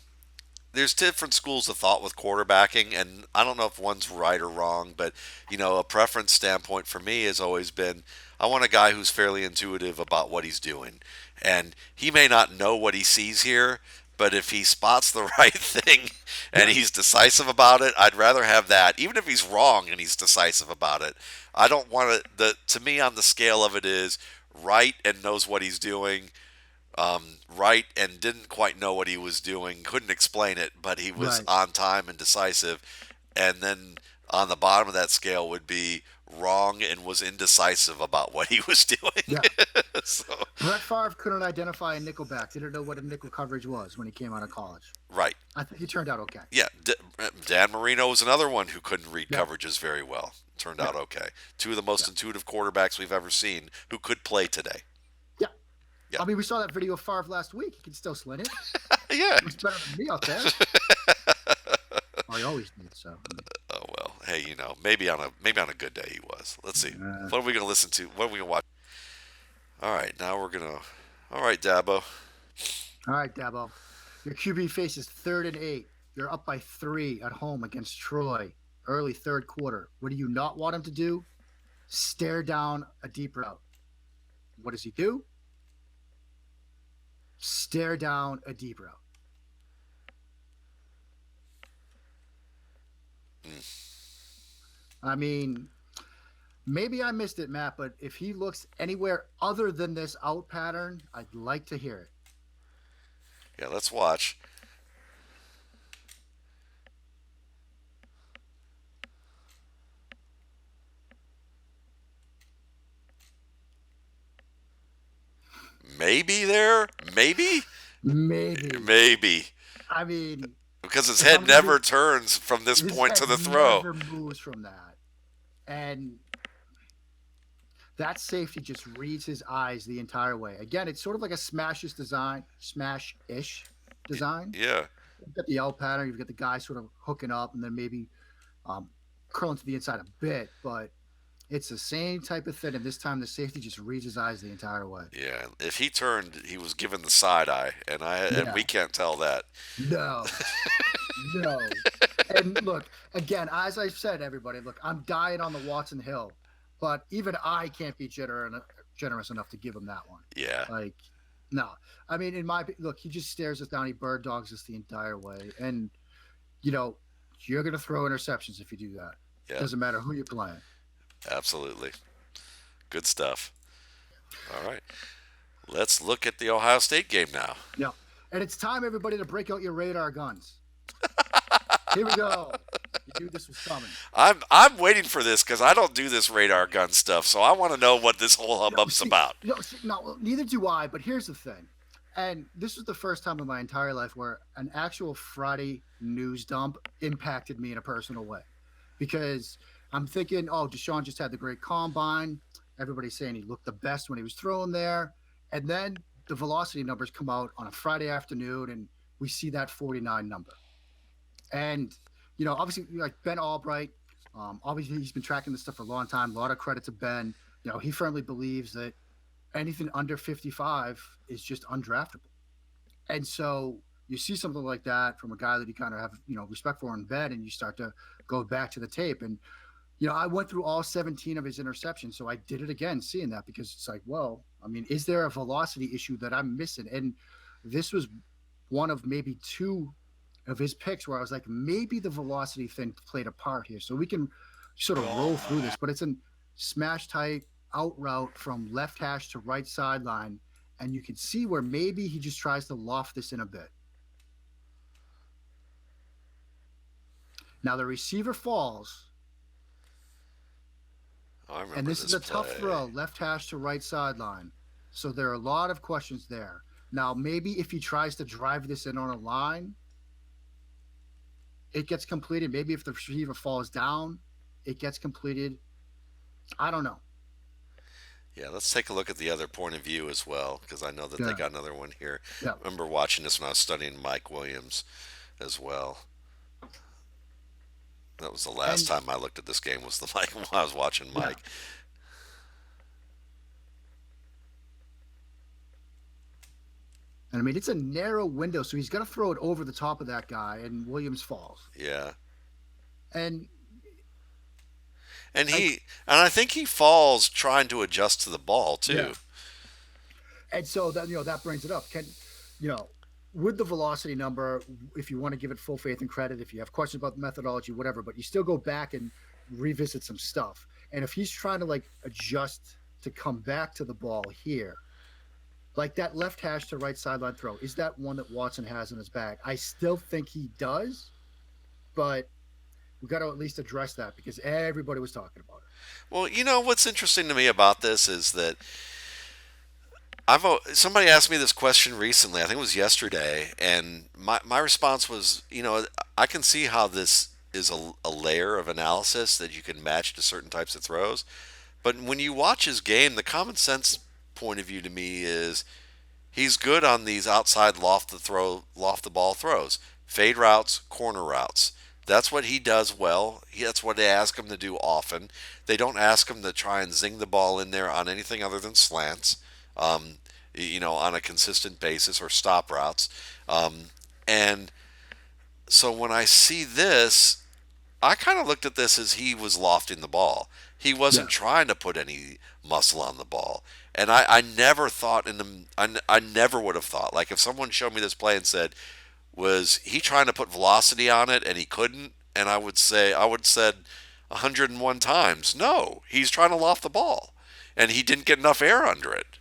There's different schools of thought with quarterbacking, and I don't know if one's right or wrong, but a preference standpoint for me has always been I want a guy who's fairly intuitive about what he's doing. And he may not know what he sees here, but if he spots the right thing and Right. he's decisive about it, I'd rather have that. Even if he's wrong and he's decisive about it, I don't want to me on the scale of it is right and knows what he's doing, right and didn't quite know what he was doing, couldn't explain it, but he was Right. on time and decisive. And then on the bottom of that scale would be wrong and was indecisive about what he was doing. Yeah. So, Brett Favre couldn't identify a nickelback. Didn't know what a nickel coverage was when he came out of college. right. I think he turned out okay. Yeah. Dan Marino was another one who couldn't read Yeah. coverages very well. turned Yeah, out okay. Two of the most yeah, intuitive quarterbacks we've ever seen who could play today. yeah. Yeah. I mean, we saw that video of Favre last week. He can still sling it. Yeah. Looks better than me out there. Or he always did. So, I mean, Oh well. Hey, maybe on a good day he was. Let's see. uh, What are we gonna listen to? What are we gonna watch? All right, now we're gonna. All right, Dabo. all right, Dabo. Your QB faces 3rd and 8. You're up by 3 at home against Troy. Early third quarter. What do you not want him to do? Stare down a deep route. What does he do? Stare down a deep route. I mean, maybe I missed it, Matt, but if he looks anywhere other than this out pattern, I'd like to hear it. Yeah, let's watch. Maybe there. Maybe. Maybe. Maybe. I mean, Because his if head I'm going to be, never turns from this his point to head the throw. never moves from that. And that safety just reads his eyes the entire way. Again, it's sort of like a smash-ish design. Yeah. You've got the L pattern, you've got the guy sort of hooking up and then maybe um, curling to the inside a bit, but it's the same type of thing. And this time the safety just reads his eyes the entire way. Yeah. If he turned, he was given the side eye, and Yeah. we can't tell that. No. No. And look, again, as I said, everybody, look, I'm dying on the Watson Hill, but even I can't be generous enough to give him that one. Yeah. Like, no. I mean, look, he just stares us down. He bird dogs us the entire way. And, you know, you're going to throw interceptions if you do that. Yeah. Doesn't matter who you're playing. Absolutely. Good stuff. All right. Let's look at the Ohio State game now. Yeah. And it's time, everybody, to break out your radar guns. Here we go. You knew this was coming. I'm waiting for this because I don't do this radar gun stuff, so I want to know what this whole No, hubbub's about. no, neither do I. But here's the thing, and this was the first time in my entire life where an actual Friday news dump impacted me in a personal way, because I'm thinking, oh, Deshaun just had the great combine. Everybody's saying he looked the best when he was throwing there, and then the velocity numbers come out on a Friday afternoon, and we see that 49 number. And obviously, like Ben Albright, obviously he's been tracking this stuff for a long time. A lot of credit to Ben. He firmly believes that anything under 55 is just undraftable. And so you see something like that from a guy that you kind of have, respect for in bed, and you start to go back to the tape. And, I went through all 17 of his interceptions. So I did it again, seeing that, because it's like, well, I mean, is there a velocity issue that I'm missing? And this was one of maybe two of his picks where I was like, maybe the velocity thing played a part here. So we can sort of roll through this, but it's a smash tight out route from left hash to right sideline. And you can see where maybe he just tries to loft this in a bit. Now the receiver falls. I remember And this is a play. tough throw, left hash to right sideline. So there are a lot of questions there. Now, maybe if he tries to drive this in on a line, it gets completed. Maybe if the receiver falls down, it gets completed. I don't know. Yeah, let's take a look at the other point of view as well, because I know that they Yeah. got another one here. Yeah. I remember watching this when I was studying Mike Williams as well. That was the last And time I looked at this game, was the Mike when I was watching yeah. Mike. And I mean, it's a narrow window, so he's going to throw it over the top of that guy, and Williams falls. Yeah. And And I, I think he falls trying to adjust to the ball yeah. too. And so that brings it up. You know, with the velocity number, if you want to give it full faith and credit, if you have questions about the methodology, whatever, but you still go back and revisit some stuff. And if he's trying to like adjust to come back to the ball here, like that left hash to right sideline throw, is that one that Watson has in his bag? I still think he does, but we got to at least address that because everybody was talking about it. Well, what's interesting to me about this is that somebody asked me this question recently. I think it was yesterday, and my response was, I can see how this is a layer of analysis that you can match to certain types of throws. But when you watch his game, the common sense point of view to me is he's good on these outside loft the ball throws, fade routes, corner routes. That's what he does well. That's what they ask him to do often. They don't ask him to try and zing the ball in there on anything other than slants, um, on a consistent basis or stop routes. And so when I see this, I kind of looked at this as he was lofting the ball. He Yeah, wasn't trying to put any muscle on the ball. And I never thought I never would have thought, like if someone showed me this play and said, was he trying to put velocity on it and he couldn't? And I would have said 101 times, no, he's trying to loft the ball. And he didn't get enough air under it.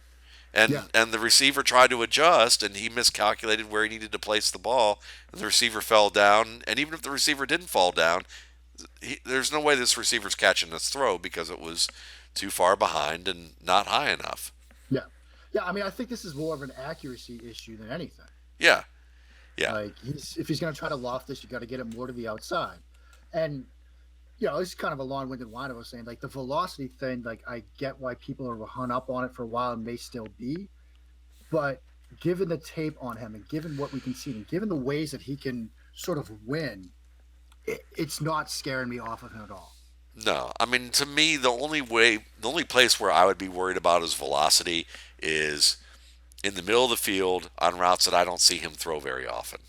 yeah, And the receiver tried to adjust and he miscalculated where he needed to place the ball. And the receiver fell down. And even if the receiver didn't fall down, there's no way this receiver's catching this throw because it was too far behind and not high enough. yeah, yeah. I mean, I think this is more of an accuracy issue than anything. Yeah, yeah, Like if he's going to try to loft this, you got to get it more to the outside. And this is kind of a long-winded line I was saying. Like the velocity thing, like I get why people are hung up on it for a while and may still be, but given the tape on him and given what we can see and given the ways that he can sort of win, it's not scaring me off of him at all. no. I mean, to me, the only place where I would be worried about his velocity is in the middle of the field on routes that I don't see him throw very often.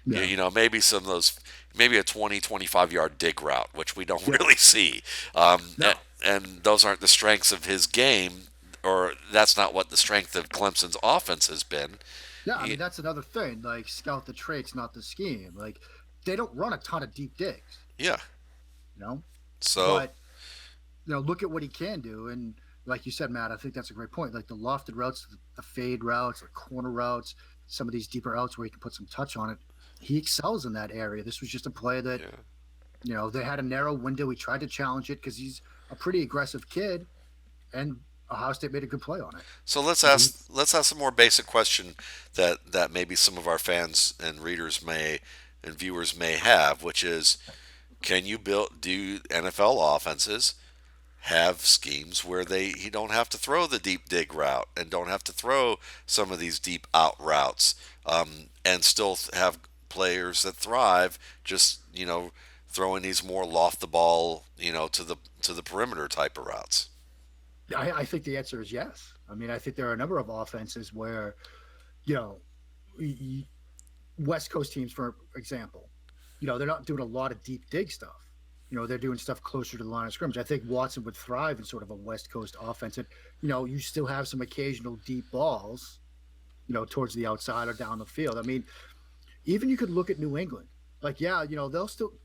Yeah, Maybe some of those, maybe a 20, 25-yard dig route, which we don't yeah, really see. And, no, and those aren't the strengths of his game, or that's not what the strength of Clemson's offense has been. yeah. I mean, He- that's another thing. Like scout the traits, not the scheme. Like they don't run a ton of deep digs, yeah. you know, So, but look at what he can do. And like you said, Matt, I think that's a great point. Like the lofted routes, the fade routes, the corner routes, some of these deeper routes where he can put some touch on it. He excels in that area. This was just a play that, yeah. they had a narrow window. He tried to challenge it because he's a pretty aggressive kid, and Ohio State made a good play on it. So He- let's ask some more basic question that maybe some of our fans and readers may and viewers may have, which is, can you do NFL offenses have schemes where he don't have to throw the deep dig route and don't have to throw some of these deep out routes, and still have players that thrive just throwing these more loft the ball to the perimeter type of routes. I think the answer is yes. I mean, I think there are a number of offenses where, you know, West Coast teams, for example, they're not doing a lot of deep dig stuff. They're doing stuff closer to the line of scrimmage. I think Watson would thrive in sort of a West Coast offense. And, you still have some occasional deep balls, towards the outside or down the field. I mean, even you could look at New England. Like, yeah,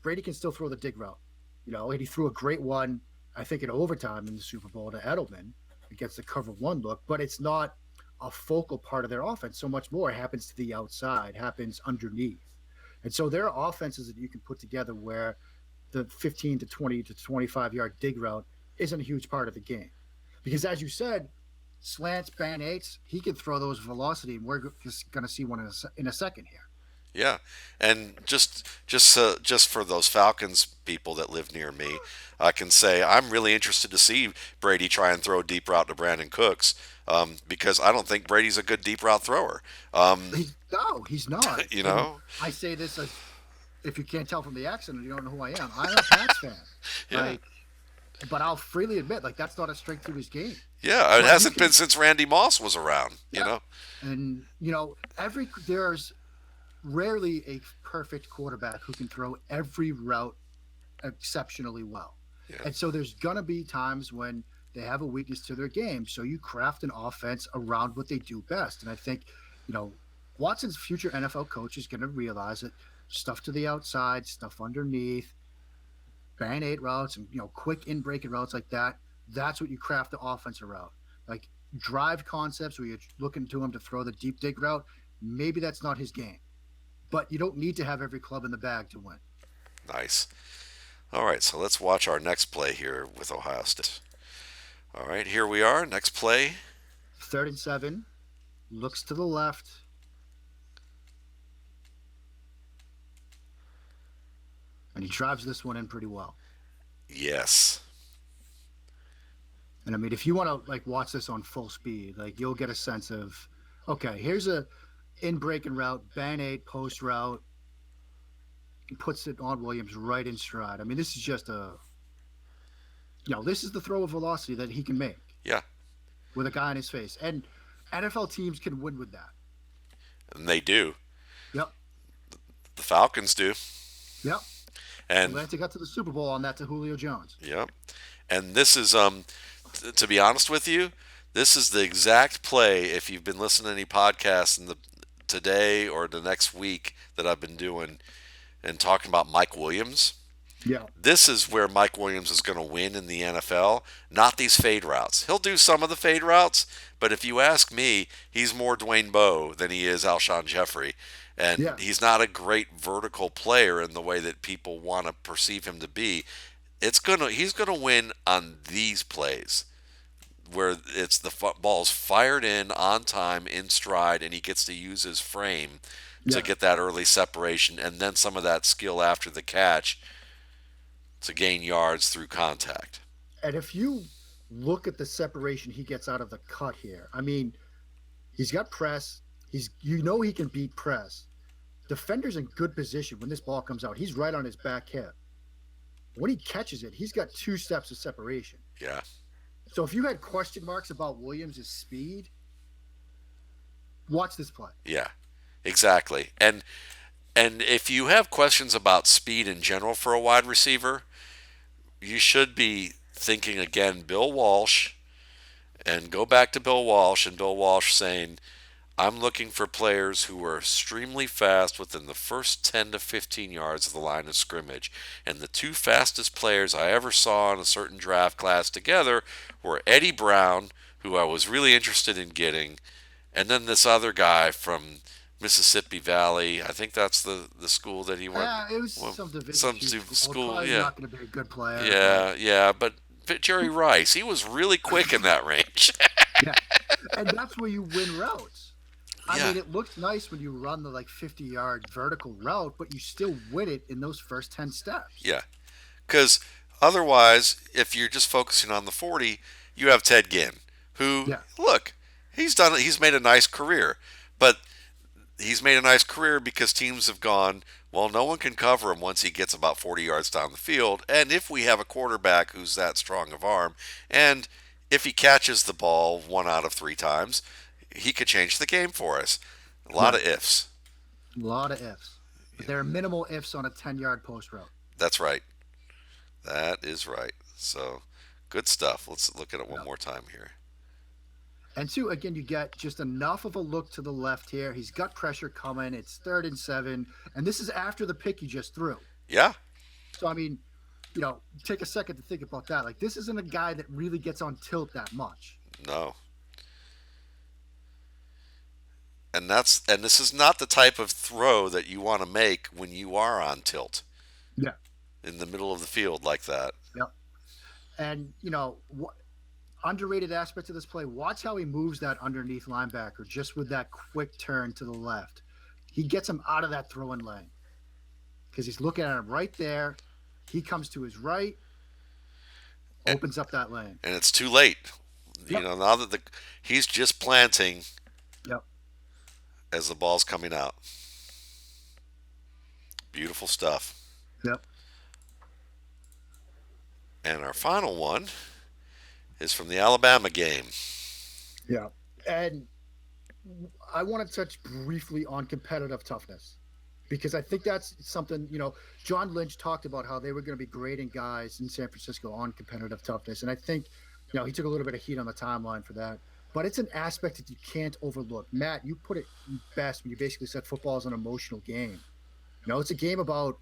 Brady can still throw the dig route, and he threw a great one, I think, in overtime in the Super Bowl to Edelman against the cover one look, but it's not a focal part of their offense. So much more happens to the outside, happens underneath. And so there are offenses that you can put together where the 15 to 20 to 25-yard dig route isn't a huge part of the game. Because as you said, slants, band eights, he can throw those velocity, and we're just going to see one in a second here. Yeah, and just for those Falcons people that live near me, I can say I'm really interested to see Brady try and throw a deep route to Brandon Cooks, because I don't think Brady's a good deep route thrower. No, he's not. You And know, I say this as, if you can't tell from the accent, you don't know who I am. I'm a Pats fan. yeah, Like, but I'll freely admit, like, that's not a strength to his game. yeah. It But you hasn't can, been since Randy Moss was around. yeah. And there's rarely a perfect quarterback who can throw every route exceptionally well. Yeah, And so there's going to be times when they have a weakness to their game. So you craft an offense around what they do best. And I think, you know, Watson's future NFL coach is going to realize that stuff to the outside, stuff underneath, band aid routes, and, quick in breaking routes like that. That's what you craft the offense around. Like drive concepts where you're looking to him to throw the deep dig route. Maybe that's not his game, but you don't need to have every club in the bag to win. nice. All right, so let's watch our next play here with Ohio State. All right, here we are. Next play. 3rd and 7, looks to the left, and he drives this one in pretty well. Yes. And I mean, if you want to like watch this on full speed, like you'll get a sense of, okay, here's a in breaking route, bang eight post route, and puts it on Williams right in stride. I mean, this is just this is the throw of velocity that he can make Yeah. with a guy in his face, and NFL teams can win with that. And they do. Yep, The Falcons do. yep. And Atlanta got to the Super Bowl on that to Julio Jones. yeah. And this is to be honest with you, this is the exact play if you've been listening to any podcasts in the today or the next week that I've been doing and talking about Mike Williams. Yeah, This is where Mike Williams is going to win in the NFL, not these fade routes. He'll do some of the fade routes, but if you ask me, he's more Dwayne Bowe than he is Alshon Jeffrey. And yeah, he's not a great vertical player in the way that people want to perceive him to be. He's gonna win on these plays where it's the ball's fired in on time in stride, and he gets to use his frame to yeah. get that early separation, and then some of that skill after the catch to gain yards through contact. And if you look at the separation he gets out of the cut here, I mean, he's got press. He can beat press. Defender's in good position when this ball comes out. He's right on his back hip. When he catches it, he's got 2 steps of separation. Yeah, So if you had question marks about Williams' speed, watch this play. yeah, exactly. And if you have questions about speed in general for a wide receiver, you should be thinking again Bill Walsh and go back to Bill Walsh and Bill Walsh saying, I'm looking for players who are extremely fast within the first 10 to 15 yards of the line of scrimmage. And the 2 fastest players I ever saw in a certain draft class together were Eddie Brown, who I was really interested in getting, and then this other guy from Mississippi Valley. I think that's the school that he went. It was Well, some Division some two school. school, Probably yeah, not going to be a good player, but yeah. But Jerry Rice, he was really quick in that range. yeah. And that's where you win routes. I Yeah, mean, it looks nice when you run the like 50-yard vertical route, but you still win it in those first 10 steps. yeah. Because otherwise, if you're just focusing on the 40, you have Ted Ginn, who, Yeah. look, he's made a nice career, but he's made a nice career because teams have gone, well, no one can cover him once he gets about 40 yards down the field. And if we have a quarterback who's that strong of arm, and if he catches the ball 1 out of 3 times, he could change the game for us. A lot Right. of ifs. A lot of ifs. But there are minimal ifs on a 10-yard post route. That's right. That is right. So good stuff. Let's look at it one Yeah. more time here. And two, again, you get just enough of a look to the left here. He's got pressure coming. It's 3rd and 7. And this is after the pick he just threw. Yeah, So, I mean, take a second to think about that. Like, this isn't a guy that really gets on tilt that much. no. And this is not the type of throw that you want to make when you are on tilt Yeah. in the middle of the field like that. Yep. And, underrated aspect of this play, watch how he moves that underneath linebacker just with that quick turn to the left. He gets him out of that throwing lane because he's looking at him right there. He comes to his right, opens up that lane. And it's too late. Yep. Now that he's just planting Yep. as the ball's coming out. Beautiful stuff. Yep. And our final one is from the Alabama game. Yeah. And I want to touch briefly on competitive toughness because I think that's something, John Lynch talked about how they were going to be grading guys in San Francisco on competitive toughness. And I think, he took a little bit of heat on the timeline for that. But it's an aspect that you can't overlook. Matt, you put it best when you basically said football is an emotional game. It's a game about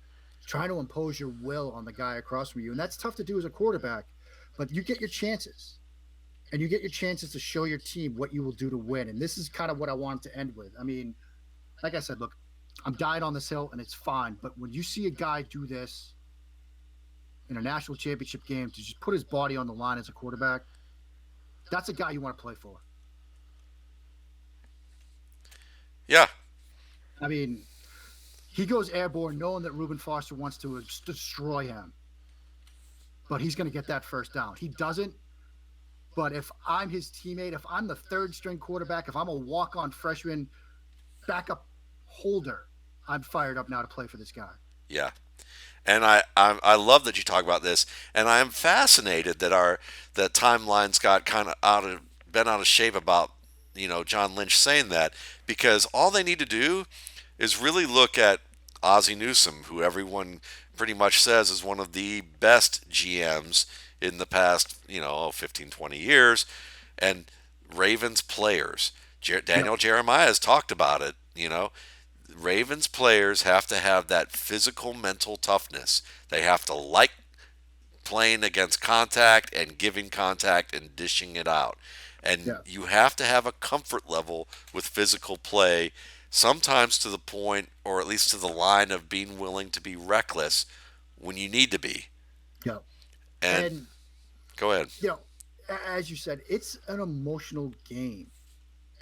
trying to impose your will on the guy across from you. And that's tough to do as a quarterback, but you get your chances. And you get your chances to show your team what you will do to win. And this is kind of what I wanted to end with. I mean, like I said, look, I'm dying on this hill and it's fine. But when you see a guy do this in a national championship game to just put his body on the line as a quarterback, that's a guy you want to play for. Yeah, I mean, He goes airborne knowing that Reuben Foster wants to destroy him, but he's going to get that first down. He doesn't. But if I'm his teammate, if I'm the third string quarterback, if I'm a walk on freshman backup holder, I'm fired up now to play for this guy. Yeah. And I love that you talk about this, and I am fascinated that our that timelines got kind of out of shape about John Lynch saying that, because all they need to do is really look at Ozzie Newsome, who everyone pretty much says is one of the best GMs in the past 15 20 years, and Ravens players. Yep. Daniel Jeremiah has talked about it. Ravens players have to have that physical mental toughness. They have to like playing against contact and giving contact and dishing it out. And Yeah. you have to have a comfort level with physical play, sometimes to the point, or at least to the line of being willing to be reckless when you need to be. Yeah. And And, go ahead. you know, as you said, it's an emotional game.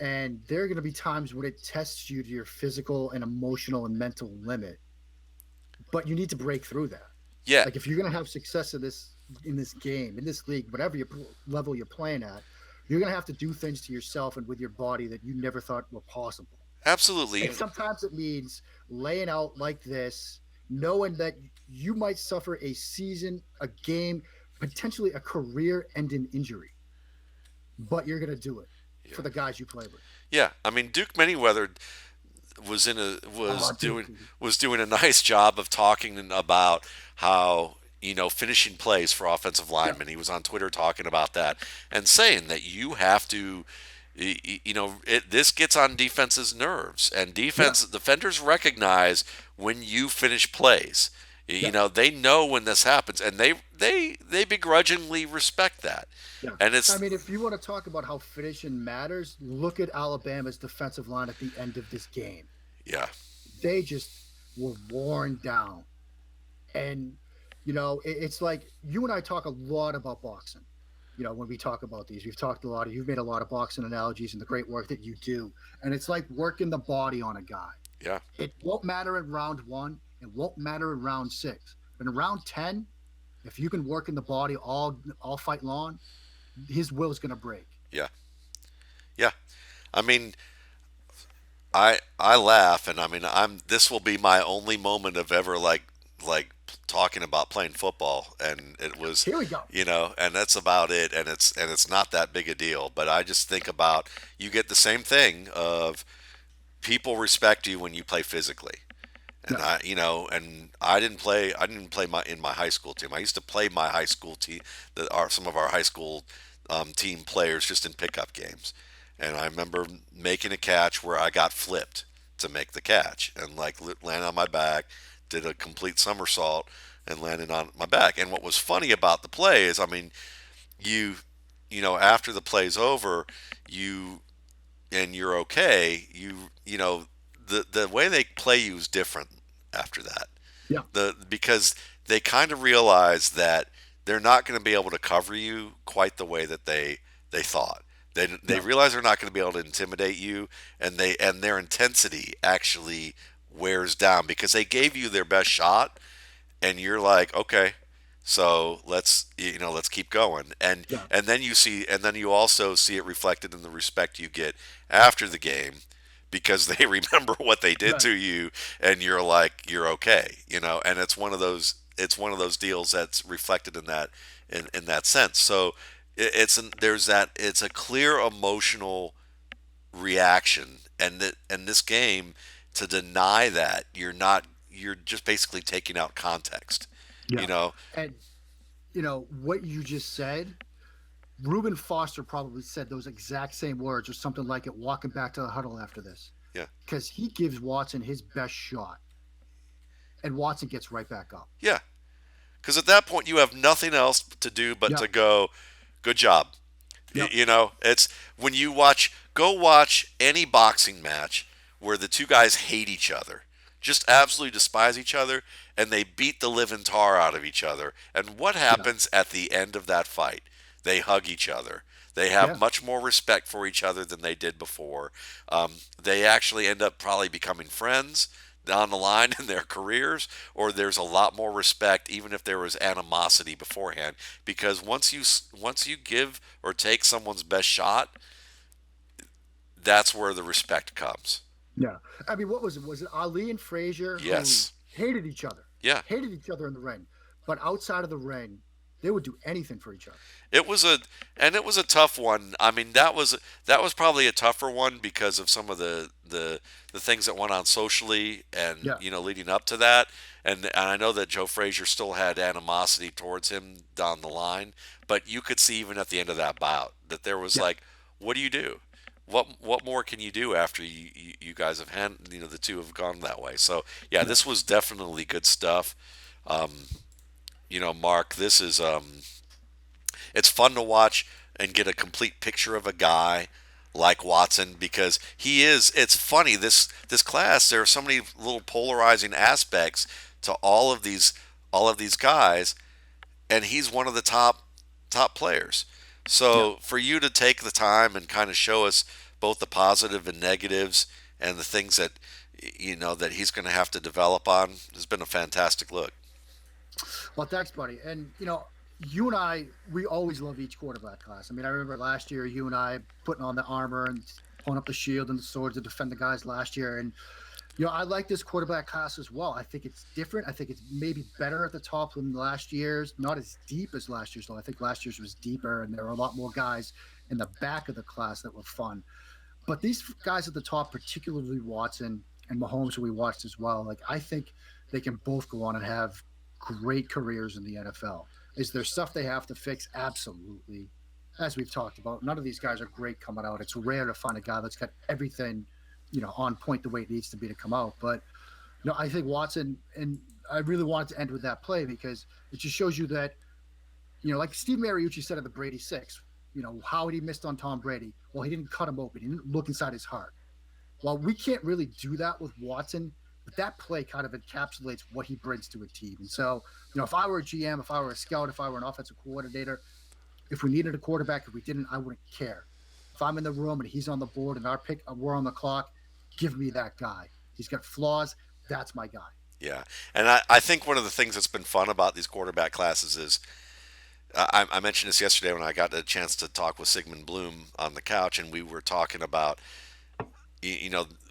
And there are going to be times when it tests you to your physical and emotional and mental limit. But you need to break through that. Yeah, Like if you're going to have success in this game, in this league, whatever level you're playing at, you're going to have to do things to yourself and with your body that you never thought were possible. absolutely. And sometimes it means laying out like this, knowing that you might suffer a season, a game, potentially a career ending injury, but you're going to do it Yeah. for the guys you play with. Yeah, I mean Duke Manyweather Oh, Duke. was doing a nice job of talking about how finishing plays for offensive Yeah. linemen. He was on Twitter talking about that and saying that you have to this gets on defense's nerves, and Yeah. defenders recognize when you finish plays. Yeah. They know when this happens, and they begrudgingly respect that. Yeah. And I it's mean, if you want to talk about how finishing matters, look at Alabama's defensive line at the end of this game. yeah, They just were worn down. And, it's like you and I talk a lot about boxing. When we talk about these, we've talked a lot you've made a lot of boxing analogies and the great work that you do. And it's like working the body on a guy. yeah, It won't matter in round one. It won't matter in round six. But in round 10, if you can work in the body all fight long, his will's going to break. yeah, yeah. I mean, I laugh, and I mean this will be my only moment of ever like talking about playing football, and it was Here we go. and that's about it, and it's not that big a deal, but I just think about, you get the same thing of people respect you when you play physically. And Yeah. I didn't play my in my high school team. I used to play my high school team, some of our high school team players, just in pickup games. And I remember making a catch where I got flipped to make the catch, and like landed on my back, did a complete somersault, and landed on my back. And what was funny about the play is, I mean, you after the play's over, you and you're okay. The way they play you is different after that. Yeah. Because they kind of realize that they're not going to be able to cover you quite the way that they thought. They Yeah. realize they're not going to be able to intimidate you, and their intensity actually wears down because they gave you their best shot, and you're like, okay, so let's keep going, Yeah. and then you also see it reflected in the respect you get after the game, because they remember what they did Right. to you, and you're like, you're okay, and it's one of those deals that's reflected in that sense. So it's a clear emotional reaction, and this game, to deny that, you're just basically taking out context. you Yeah. know And what you just said, Reuben Foster probably said those exact same words or something like it walking back to the huddle after this. yeah, Because he gives Watson his best shot. And Watson gets right back up. yeah, because at that point you have nothing else to do but to Yep. go, good job. Yep. It's when go watch any boxing match where the two guys hate each other, just absolutely despise each other, and they beat the living tar out of each other. And what Yeah. happens at the end of that fight? They hug each other. They have Yeah. much more respect for each other than they did before. They actually end up probably becoming friends. down the line in their careers, or there's a lot more respect, even if there was animosity beforehand. Because once you give or take someone's best shot, that's where the respect comes. Yeah. I mean, what was it? Was it Ali and Frazier who Yes. Yeah. hated each other in the ring, but outside of the ring, they would do anything for each other. It was a it was a tough one. I mean, that was probably a tougher one because of some of the things that went on socially and Yeah. leading up to that. And I know that Joe Frazier still had animosity towards him down the line, but you could see even at the end of that bout that there was Yeah. like, what do you do? What more can you do after you guys have had the two have gone that way? So yeah, Yeah. this was definitely good stuff. Um, Mark, this is it's fun to watch and get a complete picture of a guy like Watson because he is. It's funny this class. There are so many little polarizing aspects to all of these guys, and he's one of the top players. Yeah. So for you to take the time and kind of show us both the positive and negatives and the things that that he's going to have to develop on has been a fantastic look. Well, thanks, buddy. And you and I, we always love each quarterback class. I mean, I remember last year, you and I putting on the armor and pulling up the shield and the sword to defend the guys last year. And I like this quarterback class as well. I think it's different. I think it's maybe better at the top than last year's. Not as deep as last year's, though. I think last year's was deeper, and there were a lot more guys in the back of the class that were fun. But these guys at the top, particularly Watson and Mahomes, who we watched as well, like I think they can both go on and have great careers in the NFL. Is there stuff they have to fix? Absolutely. As we've talked about, none of these guys are great coming out. It's rare to find a guy that's got everything, on point the way it needs to be to come out. But I think Watson, and I really wanted to end with that play because it just shows you that, like Steve Mariucci said at the Brady Six, how had he missed on Tom Brady? Well, he didn't cut him open. He didn't look inside his heart. Well, we can't really do that with Watson, but that play kind of encapsulates what he brings to a team. And so, if I were a GM, if I were a scout, if I were an offensive coordinator, if we needed a quarterback, if we didn't, I wouldn't care. If I'm in the room and he's on the board and we're on the clock, give me that guy. He's got flaws. That's my guy. Yeah, and I think one of the things that's been fun about these quarterback classes is I mentioned this yesterday when I got a chance to talk with Sigmund Bloom on the couch, and we were talking about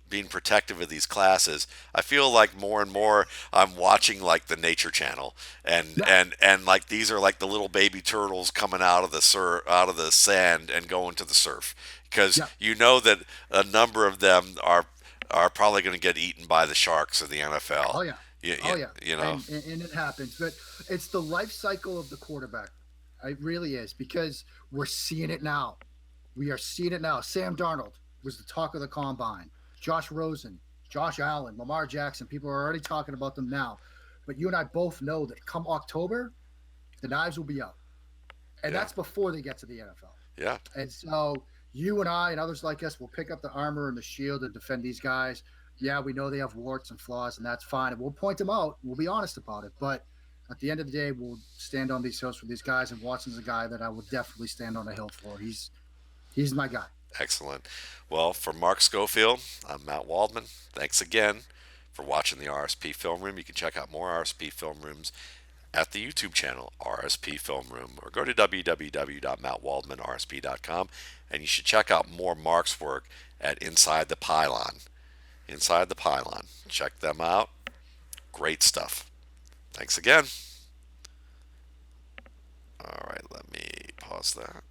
being protective of these classes. I feel like more and more I'm watching like the Nature Channel, and Yeah. and like these are like the little baby turtles coming out of the sand and going to the surf because Yeah. that a number of them are probably going to get eaten by the sharks of the NFL. Oh yeah. You, you, Oh yeah. you know, And it happens, but it's the life cycle of the quarterback. It really is because we're seeing it now. We are seeing it now. Sam Darnold was the talk of the combine. Josh Rosen, Josh Allen, Lamar Jackson. People are already talking about them now. But you and I both know that come October, the knives will be out. And yeah, that's before they get to the NFL. yeah, And so you and I and others like us will pick up the armor and the shield and defend these guys. Yeah, we know they have warts and flaws, and that's fine. And we'll point them out. We'll be honest about it. But at the end of the day, we'll stand on these hills for these guys. And Watson's a guy that I would definitely stand on a hill for. He's my guy. excellent. Well, for Mark Schofield, I'm Matt Waldman. Thanks again for watching the RSP Film Room. You can check out more RSP Film Rooms at the YouTube channel RSP Film Room or go to www.mattwaldmanrsp.com, and you should check out more Mark's work at Inside the Pylon. Inside the Pylon. Check them out. Great stuff. Thanks again. All right, let me pause that.